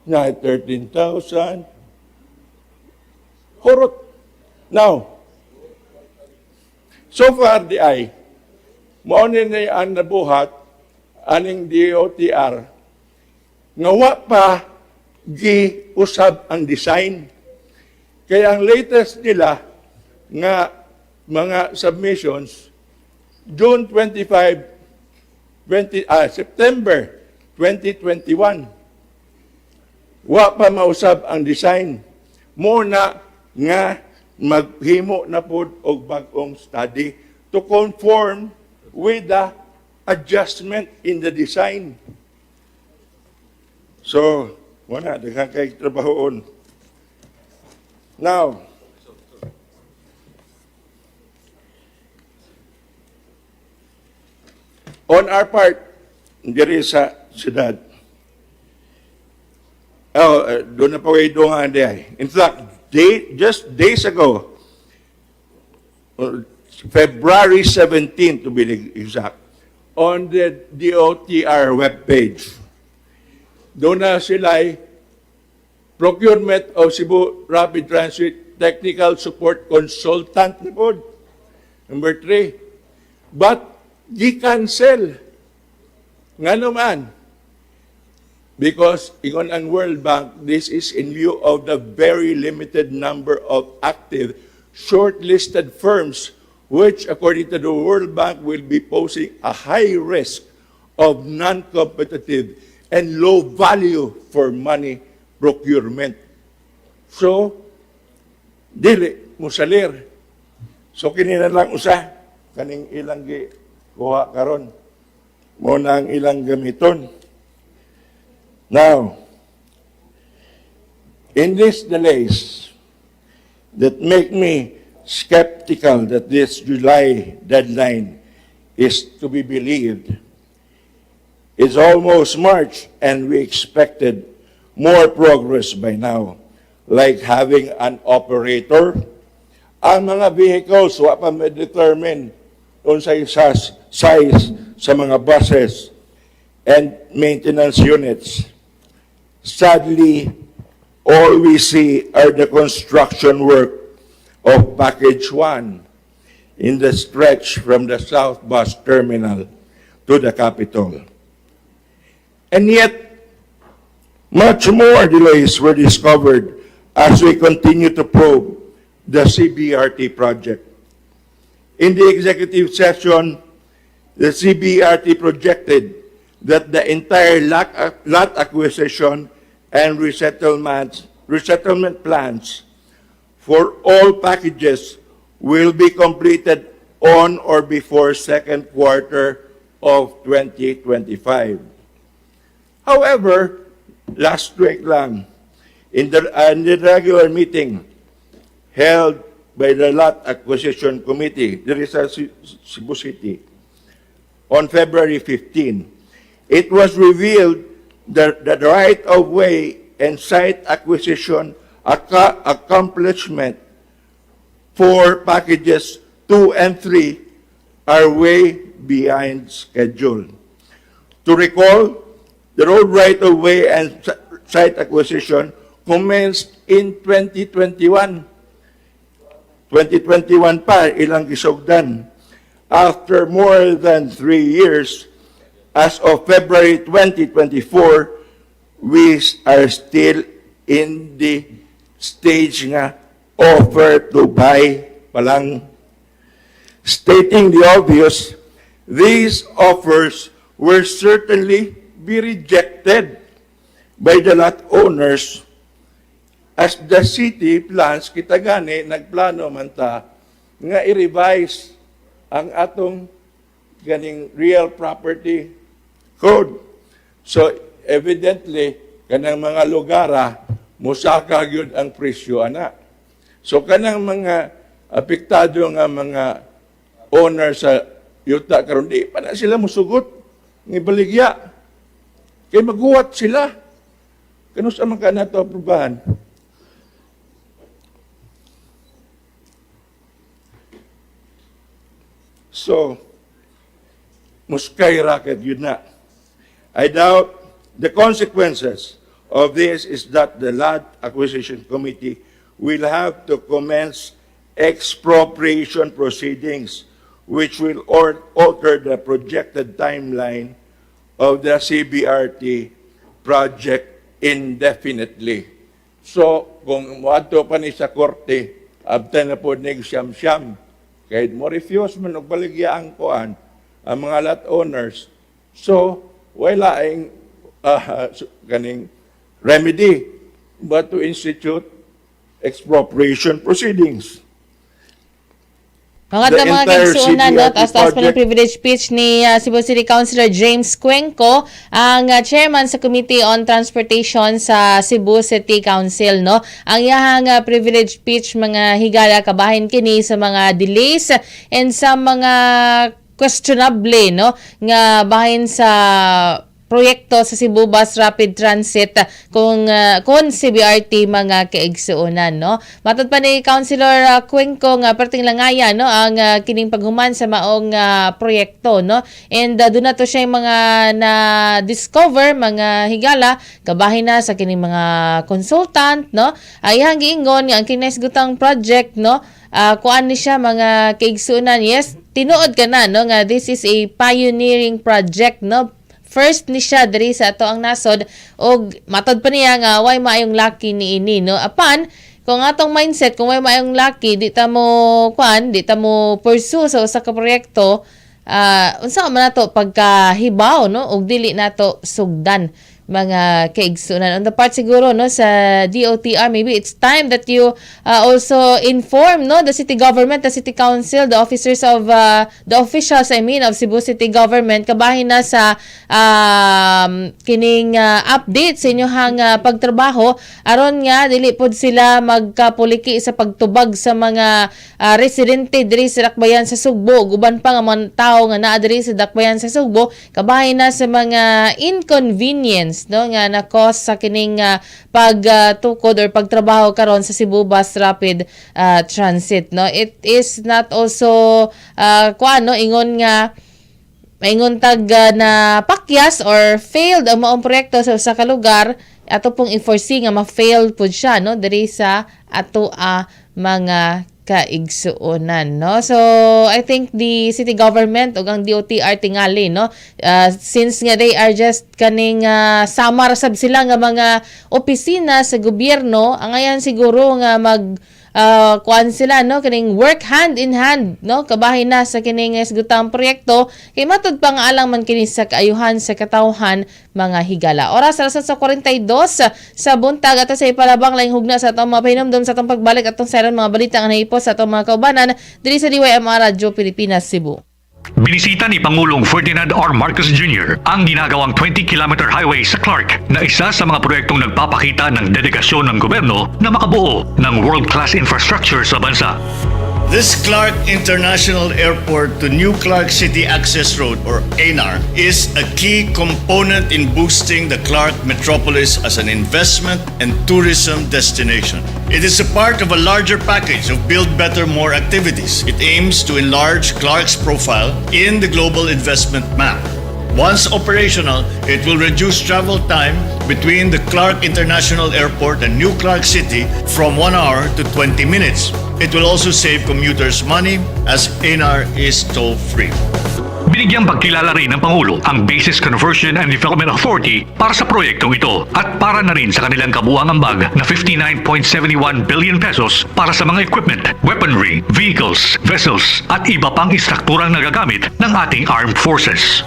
na 13,000. Horot. Now, so far di ay, maunin na ang nabuhat, aning DOTR, nga wa pa giusab ang design. Kaya ang latest nila nga mga submissions, June 25, September 2021. Wa pa mausab ang design. Muna nga maghimo na pod og bag-ong study to conform with the adjustment in the design. So, wala, daghang kay trabahoon. Now, on our part, diri sa siyudad, doon na pa kayo doon in fact, just days ago, February 17 to be exact, on the DOTR webpage, doon na sila procurement of Cebu Rapid Transit Technical Support Consultant na po. Number 3. But, di-cancel. Nga naman, because ingon ang World Bank, this is in view of the very limited number of active shortlisted firms which, according to the World Bank, will be posing a high risk of non-competitive and low value for money procurement. So, dili musalir. So, kinina lang usa, kaning ilang kuha karon mo na ang ilang gamiton. Now, in these delays that make me skeptical that this July deadline is to be believed, it's almost March and we expected more progress by now, like having an operator. Ang mga vehicles, wa pa may determine unsay size sa mga buses and maintenance units. Sadly, all we see are the construction work of Package 1 in the stretch from the South Bus Terminal to the Capitol. And yet, much more delays were discovered as we continue to probe the CBRT project. In the executive session, the CBRT projected that the entire lot acquisition and resettlement plans for all packages will be completed on or before second quarter of 2025. However, last week lang, in the regular meeting held by the Lot Acquisition Committee, there is a Cebu City, on February 15, it was revealed that the right-of-way and site acquisition accomplishment for packages 2 and 3 are way behind schedule. To recall, the road right-of-way and site acquisition commenced in 2021. 2021 pa, ilang gisugdan. After more than 3 years, as of February 2024, we are still in the stage nga offer to buy pa lang. Stating the obvious, these offers will certainly be rejected by the lot owners as the city plans, kita gani, nagplano man ta, nga i-revise ang atong ganing real property code. So, evidently, kanang mga lugara, musaka yun ang presyo, ana. So, kanang mga apektado nga mga owner sa yuta, karon di pa na sila musugot, ngibaligya. Kaya maghuwat sila. Kano sa mga nato aprobahan? So, muskay racket yun na. I doubt the consequences of this is that the Land Acquisition Committee will have to commence expropriation proceedings, which will alter the projected timeline of the CBRT project indefinitely. So, kung muadto pa ni sa korte, abtan na po nig siyam-siyam. Kahit mo refuse man og baligya ang kuan, ang mga lot owners. So, wala ang kaning remedy but to institute expropriation proceedings. Mga mga kaigsuunan, no? Taas-taas pa ng privilege speech ni Cebu City Councilor James Cuenco, ang chairman sa Committee on Transportation sa Cebu City Council, no? Ang iyahang privilege speech, mga higala, kabahin kini sa mga delays and sa mga questionable, no? Nga bahin sa proyekto sa Cebu Bus Rapid Transit kung CBRT mga kaigsuunan, no. Matod pa ni Councilor Cuenco nga perting langaya, no, ang kining paghuman sa maong proyekto, no. And doon na to siya yung mga na discover mga higala kabahin na sa kining mga consultant, no. Ayang giingon nga ang kinesgutang project, no, kuan ni siya mga kaigsuunan. Yes, tinuod ka na, no, nga this is a pioneering project, no. First ni siya diri sa ato ang nasod og matod pa niya nga way maayong lucky ni ini, no. Apan kung atong mindset kung way maayong lucky di ta mo pursue sa usa ka proyekto, unsa man nato pagkahibaw, no, og dili nato sugdan mga kaigsunan. On the part siguro, no, sa DOTR, maybe it's time that you also inform, no, the city government, the city council, the officers of the officials, of Cebu City Government, kabahin na sa kining update sa inyohang pagtrabaho aron nga dili pod sila magkapuliki sa pagtubag sa mga residente diri sa dakbayan sa Sugbo, guban pa nga mga tao nga naa diri sa dakbayan sa Sugbo, kabahin na sa mga inconvenience, no, nga na-cause sa kining pagtukod or pagtrabaho karon sa Cebu Bus Rapid Transit, no. It is not also no, ingon nga maingon tag na pakyas or failed ang maong proyekto sa usa ka lugar, ato pong i-foresee nga ma-fail pud siya, no, diri sa ato mga kaigsuonan, no. So I think the city government ug ang DOTR tingali, no, since nga they are just kaning samar sab sila nga mga opisina sa gobyerno, ang ayan siguro nga kuan sila, no, kining work hand in hand, no, kabahin na sa kining isgutang proyekto kay matud pa nga alang man kini sa kaayuhan sa katawhan mga higala. Oras sa 42 sa buntag ato sa ipalabang laing hugna sa atong mga pahinumdom sa atong pagbalik atong sayon mga balita nga naipos sa atong mga kaubanan diri sa DYMR Radyo Pilipinas Cebu. Binisita ni Pangulong Ferdinand R. Marcos Jr. ang ginagawang 20-kilometer highway sa Clark na isa sa mga proyektong nagpapakita ng dedikasyon ng gobyerno na makabuo ng world-class infrastructure sa bansa. This Clark International Airport to New Clark City Access Road, or ANR, is a key component in boosting the Clark metropolis as an investment and tourism destination. It is a part of a larger package of Build Better More activities. It aims to enlarge Clark's profile in the global investment map. Once operational, it will reduce travel time between the Clark International Airport and New Clark City from 1 hour to 20 minutes. It will also save commuters money as ANR is toll-free. Binigyang pagkilala rin ng Pangulo ang Bases Conversion and Development Authority para sa proyektong ito at para na rin sa kanilang kabuuang ambag na 59.71 billion pesos para sa mga equipment, weaponry, vehicles, vessels at iba pang istrukturang nagagamit ng ating armed forces.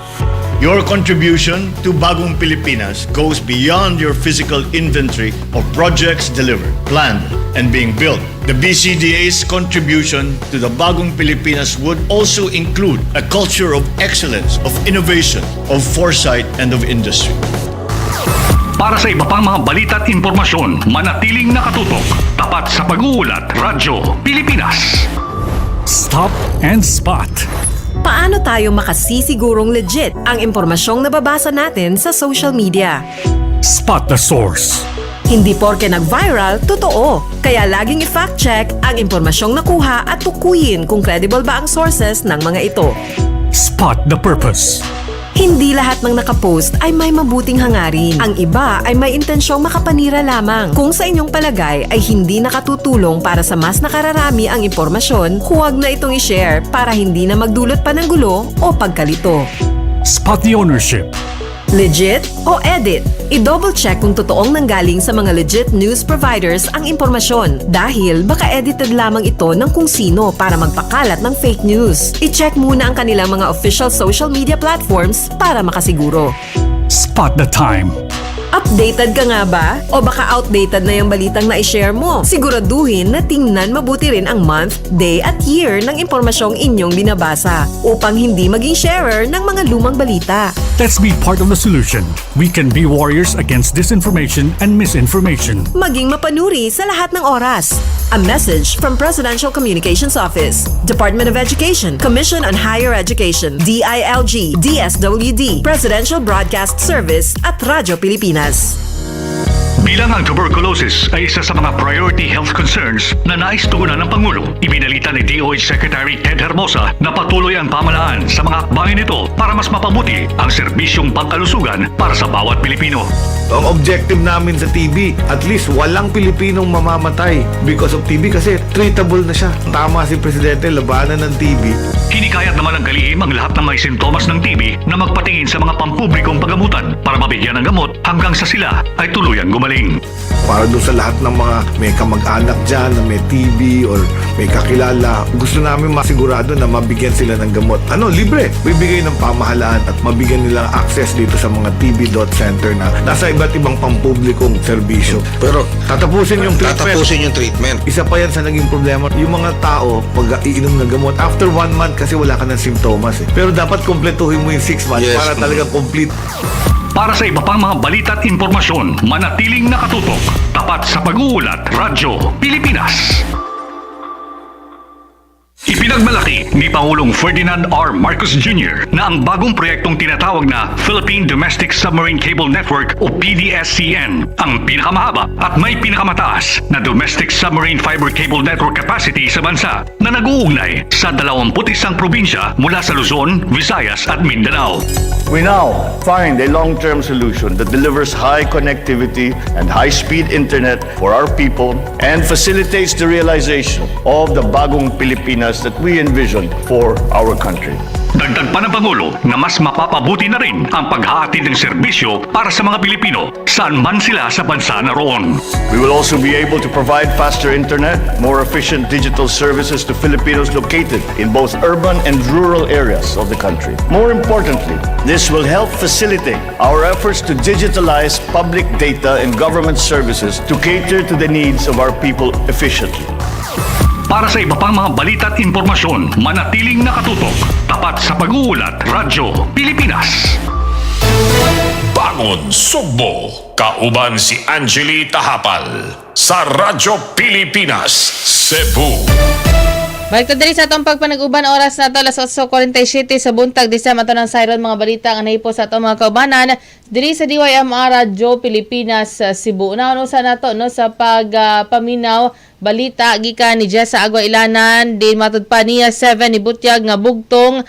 Your contribution to Bagong Pilipinas goes beyond your physical inventory of projects delivered, planned, and being built. The BCDA's contribution to the Bagong Pilipinas would also include a culture of excellence, of innovation, of foresight, and of industry. Para sa iba pang mga balita at impormasyon, manatiling nakatutok, tapat sa pag-uulat, Radyo Pilipinas. Stop and Spot. Paano tayo makasisigurong legit ang impormasyong nababasa natin sa social media? Spot the source. Hindi porke nag-viral, totoo. Kaya laging i-fact check ang impormasyong nakuha at tukuyin kung credible ba ang sources ng mga ito. Spot the purpose. Hindi lahat ng nakapost ay may mabuting hangarin. Ang iba ay may intensyong makapanira lamang. Kung sa inyong palagay ay hindi nakatutulong para sa mas nakararami ang impormasyon, huwag na itong i-share para hindi na magdulot pa ng gulo o pagkalito. Spot the ownership. Legit o edit? I-double check kung totoong nanggaling sa mga legit news providers ang impormasyon dahil baka edited lamang ito ng kung sino para magpakalat ng fake news. I-check muna ang kanilang mga official social media platforms para makasiguro. Spot the time. Updated ka nga ba? O baka outdated na yung balitang na-share mo? Siguraduhin na tingnan mabuti rin ang month, day at year ng impormasyong inyong binabasa upang hindi maging sharer ng mga lumang balita. Let's be part of the solution. We can be warriors against disinformation and misinformation. Maging mapanuri sa lahat ng oras. A message from Presidential Communications Office, Department of Education, Commission on Higher Education, DILG, DSWD, Presidential Broadcast Service at Radyo Pilipinas. Bilang ang tuberculosis ay isa sa mga priority health concerns na nais tugunan ng Pangulo, ibinalita ni DOH Secretary Ted Hermosa na patuloy ang pamahalaan sa mga hakbangin nito para mas mapabuti ang serbisyong pangkalusugan para sa bawat Pilipino. Ang objective namin sa TB, at least walang Pilipinong mamamatay because of TB kasi treatable na siya. Tama si Presidente, labanan ng TB. Hinikayat naman ng kalihim ang lahat ng may sintomas ng TB na magpatingin sa mga pampublikong pagamutan para mabigyan ng gamot hanggang sa sila ay tuluyang gumaling. Para doon sa lahat ng mga may kamag-anak dyan na may TB or may kakilala, gusto namin masigurado na mabigyan sila ng gamot. Libre. Bibigay ng pamahalaan at mabigyan nilang access dito sa mga TB.center na nasa iba't ibang pampublikong serbisyo. Pero tatapusin yung treatment. Isa pa yan sa naging problema. Yung mga tao, pag iinom ng gamot, after 1 month kasi wala ka ng simptomas. Pero dapat kumpletuhin mo yung 6 months para talagang complete. Para sa iba pang mga balita at impormasyon, manatiling nakatutok. Tapat sa pag-uulat, Radyo Pilipinas. Ipinagmalaki ni Pangulong Ferdinand R. Marcos Jr. na ang bagong proyektong tinatawag na Philippine Domestic Submarine Cable Network o PDSCN ang pinakamahaba at may pinakamataas na domestic submarine fiber cable network capacity sa bansa na nag-uugnay sa 21 probinsya mula sa Luzon, Visayas at Mindanao. We now find a long-term solution that delivers high connectivity and high-speed internet for our people and facilitates the realization of the bagong Pilipinas that we envision for our country. Dagdag pa ng Pangulo na mas mapapabuti na rin ang paghahatid ng serbisyo para sa mga Pilipino saan man sila sa bansa na roon. We will also be able to provide faster internet, more efficient digital services to Filipinos located in both urban and rural areas of the country. More importantly, this will help facilitate our efforts to digitalize public data and government services to cater to the needs of our people efficiently. Para sa iba pang mga balita at impormasyon, manatiling nakatutok. Tapat sa pag-uulat, Radyo Pilipinas. Bangon Sugbo, Kauban si Angelie Tajapal sa Radyo Pilipinas, Cebu. Balik na diri sa atong pagpanag-uban, oras na ito, alas 8:47 sa buntag, disem ato ng Siron, mga balita ang nahipo sa atong mga kaubanan, diri sa DYMR Radyo Pilipinas, Cebu. Naunusa na to no, sa pagpaminaw, balita, gikan ni Jessa Agua Ilanan, din matud pa niya 7 ni Butyag nga bugtong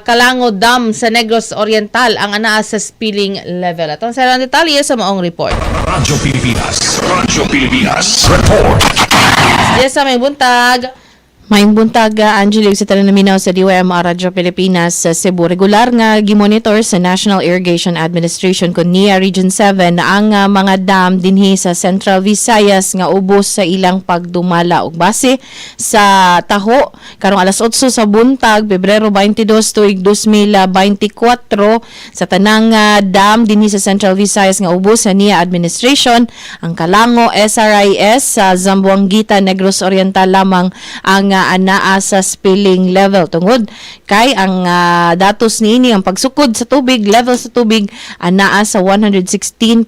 Kalango Dam sa Negros Oriental ang anaa sa spilling level. Atong Siron detalye sa maong report. Radyo Pilipinas, report. Jessa, may buntag. Maayong buntag, Angelie, sa talanaminaw sa DYMR Radyo Pilipinas sa Cebu. Regular nga gimonitor sa National Irrigation Administration kun NIA Region 7 ang mga dam dinhi sa Central Visayas nga ubos sa ilang pagdumala ug base sa taho karong alas 8 sa buntag, Pebrero 22 tuig 2024 sa tanang dam dinhi sa Central Visayas nga ubos sa NIA Administration, ang Kalango, SRIS sa Zamboanguita, Negros Oriental lamang ang anaa sa spilling level tungod kay ang datos niini ang pagsukod sa tubig, level sa tubig anaa sa 116.02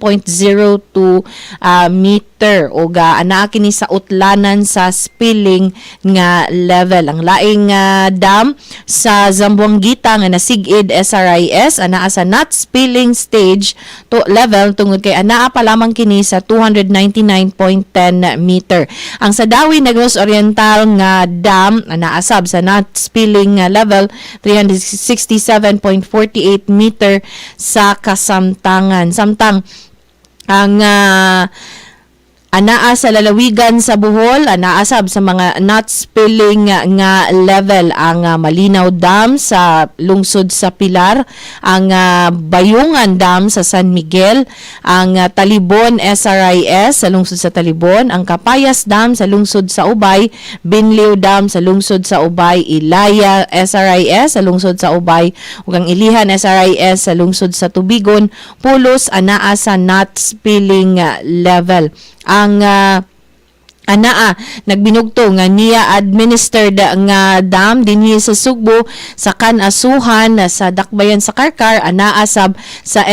meter o anaa kini sa utlanan sa spilling nga level. Ang laing dam sa Zamboanguita nga nasigid SRIS anaa sa not spilling stage to level tungod kay anaa pa lamang kini sa 299.10 meter. Ang sa Dawi, Negros Oriental nga dam naasab sa not spilling level 367.48 meter sa kasamtangan. Samtang ang Anaa sa lalawigan sa Bohol, anaa sab sa mga not spilling nga level ang Malinaw Dam sa lungsod sa Pilar, ang Bayungan Dam sa San Miguel, ang Talibon SRIS sa lungsod sa Talibon, ang Kapayas Dam sa lungsod sa Ubay, Binliw Dam sa lungsod sa Ubay, Ilaya SRIS sa lungsod sa Ubay, ug ang Ilihan SRIS sa lungsod sa Tubigon, pulos anaa sa not spilling level. Ang anaa nagbinugto nga niya administered nga dam dinhi sa Cebu sa Kanasuhan sa Dakbayan sa Karkar, anaa sab sa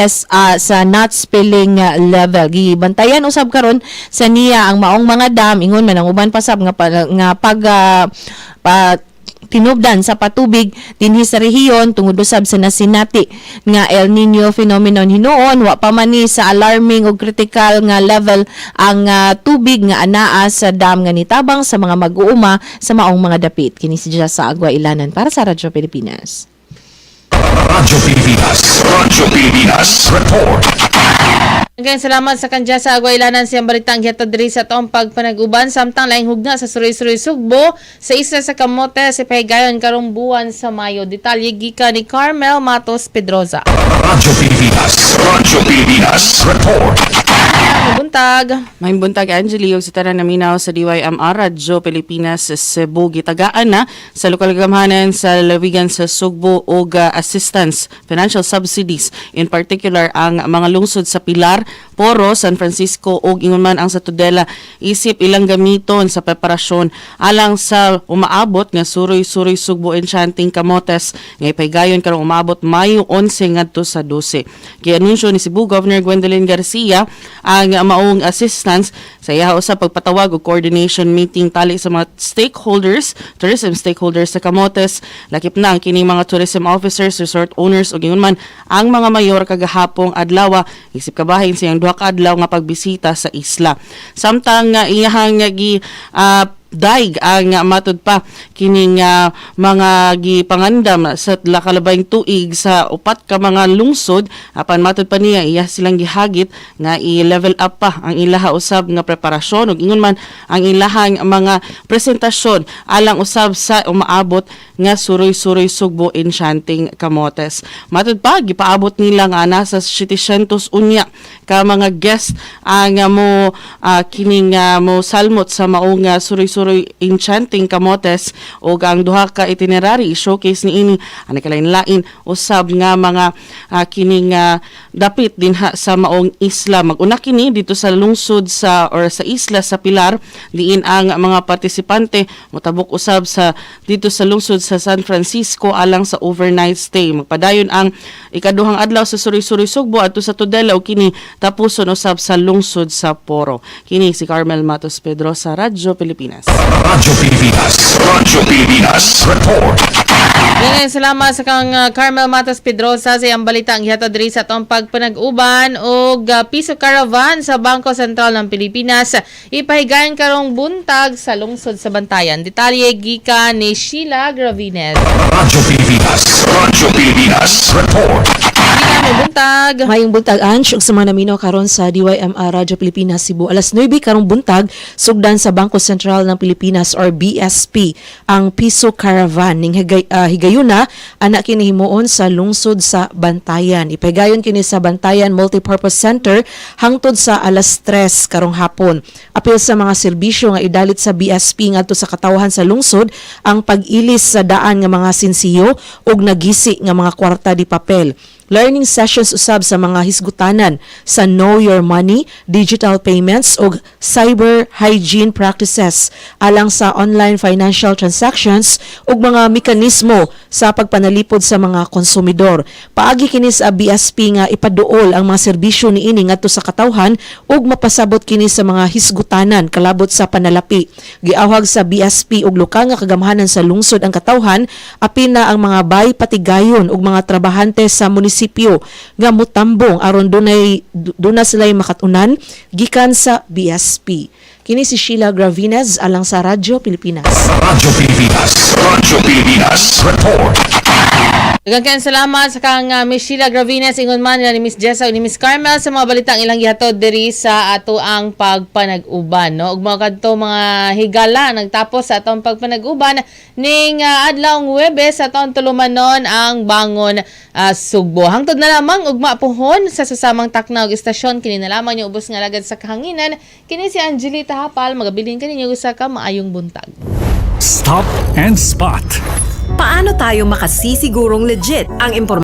sa not spilling level. Gibantayan usab karon sa niya ang maong mga dam, ingon man ang uban pa sab nga tinubdan sa patubig dinhi sa rehiyon tungod usab sa nasinati nga El Nino phenomenon hinuon, wa pa man ni sa alarming ug critical nga level ang tubig nga anaa sa dam nga nitabang sa mga mag-uuma sa maong mga dapit. Kini si Jess sa Agua Ilanan para sa Radyo Pilipinas. Radyo Pilipinas. Radyo Pilipinas. Report. Hanggang salamat sa kanya sa Agua Ilanan siyang balitang hihatod diri sa toong pagpanag-uban samtang laing hugna sa Suroy-Suroy Sugbo sa isla sa Camote sa pahigayon karong buwan sa Mayo. Detalye gikan ni Carmel Matos Pedroza. Radyo Pilipinas. Radyo Pilipinas. Report. May buntag Angelie ug sa tanan naminaw sa DYMR Radyo Pilipinas sa Cebu, gitagaan na sa lokal gamhanan sa lalawigan sa Sugbo og assistance financial subsidies, in particular ang mga lungsod sa Pilar, Poro, San Francisco ug ingon man ang sa Tudela, isip ilang gamiton sa preparasyon alang sa umaabot nga Suroy-Suroy Sugbo Enchanting Camotes nga ipahigayon karong umaabot Mayo 11 ngadto sa 12. Gianunsyo ni Cebu Governor Gwendolyn Garcia ang maong assistance sa iya usab pagpatawag og coordination meeting tali sa mga stakeholders, tourism stakeholders sa Camotes, lakip na ang kining mga tourism officers, resort owners ug ingon man ang mga mayor kagahapong adlaw isip kabahin siyang duha ka adlaw nga pagbisita sa isla. Samtang iyahang gi daig ang matud pa kining mga gipangandam sa lakalabayng tuig sa upat ka mga lungsod, apan matud pa niya iya silang gihagit nga i-level up pa ang ilaha usab nga preparasyon ug ingon man ang ilahang mga presentasyon alang usab sa umaabot nga Suroy-Suroy Sugbo Enchanting Camotes. Matud pa gipaabot nila nga nasa 700 unya ka mga guest ang mo kining mo salmot sa maong Suroy-Suroy Enchanting Camotes o ang duha ka itinerary showcase ni ini ani kalain-lain usab nga mga kining dapit dinha sa maong isla. Maguna kini dito sa lungsod sa isla sa Pilar, diin ang mga partisipante motabok usab sa dito sa lungsod sa San Francisco alang sa overnight stay. Magpadayon ang ikaduhang adlaw sa Suroy-Suroy Sugbo adto sa Tudela o kini tapuson usab sa lungsod sa Poro. Kini si Carmel Matos Pedro sa Radyo Pilipinas. Radyo Pilipinas. Radyo Pilipinas. Report. Ngayon, salamat sa kang Carmel Matos Pedrosa sa iyang balita ang hihatod diri sa atong pagpanag-uban og piso caravan sa Bangko Sentral ng Pilipinas ipahigayon karong buntag sa lungsod sa Bantayan. Detalye gikan ni Sheila Gravines. Radyo Pilipinas. Radyo Pilipinas. Report. Mayong buntag Ange ug sa mga naminaw karon sa DYMR Radyo Pilipinas Cebu. Alas 9 karong buntag sugdan sa Bangko Sentral ng Pilipinas or BSP ang piso caravan ning higayuna anak kini himuon sa lungsod sa Bantayan. Ipahigayon kini sa Bantayan Multipurpose Center hangtod sa alas 3 karong hapon. Apil sa mga serbisyo nga idalit sa BSP ngadto sa katawhan sa lungsod ang pag-ilis sa daan nga mga sinsiyo ug nagisi nga mga kwarta di papel. Learning sessions usab sa mga hisgutanan sa Know Your Money, digital payments ug cyber hygiene practices alang sa online financial transactions ug mga mekanismo sa pagpanalipod sa mga konsumidor. Paagi kini sa BSP nga ipaduol ang mga serbisyo niini ngadto sa katawhan ug mapasabot kini sa mga hisgutanan kalabot sa panalapi. Giawhag sa BSP ug lokal nga kagamhanan sa lungsod ang katawhan apil na ang mga bay patigayon ug mga trabahante sa munisipyo nga mutambong aron dunay sila'y makatunan gikan sa BSP. Kini si Sheila Gravines alang sa Radyo Pilipinas. Radyo Pilipinas. Radyo Pilipinas. Report. Daghang salamat sa kang Miss Sheila Gravines, ingon man ni Miss Jessa o ni Miss Carmel sa mga balitang ilang gihatod diri sa ato ang pagpanag-uban. No? Ug mga kadto mga higala nagtapos sa atong pagpanag-uban ning adlawng Huwebes sa atong tulumanon ang Bangon Sugbo. Hangtod na lamang ugma pohon sa susamang takna ug istasyon kini na lamang yung ubos nga lagad sa kahanginan. Kini si Angelie Tajapal, magabilin kaninyo usa ka maayong buntag. Stop and Spot. Paano tayo makasisigurong legit ang impormasyon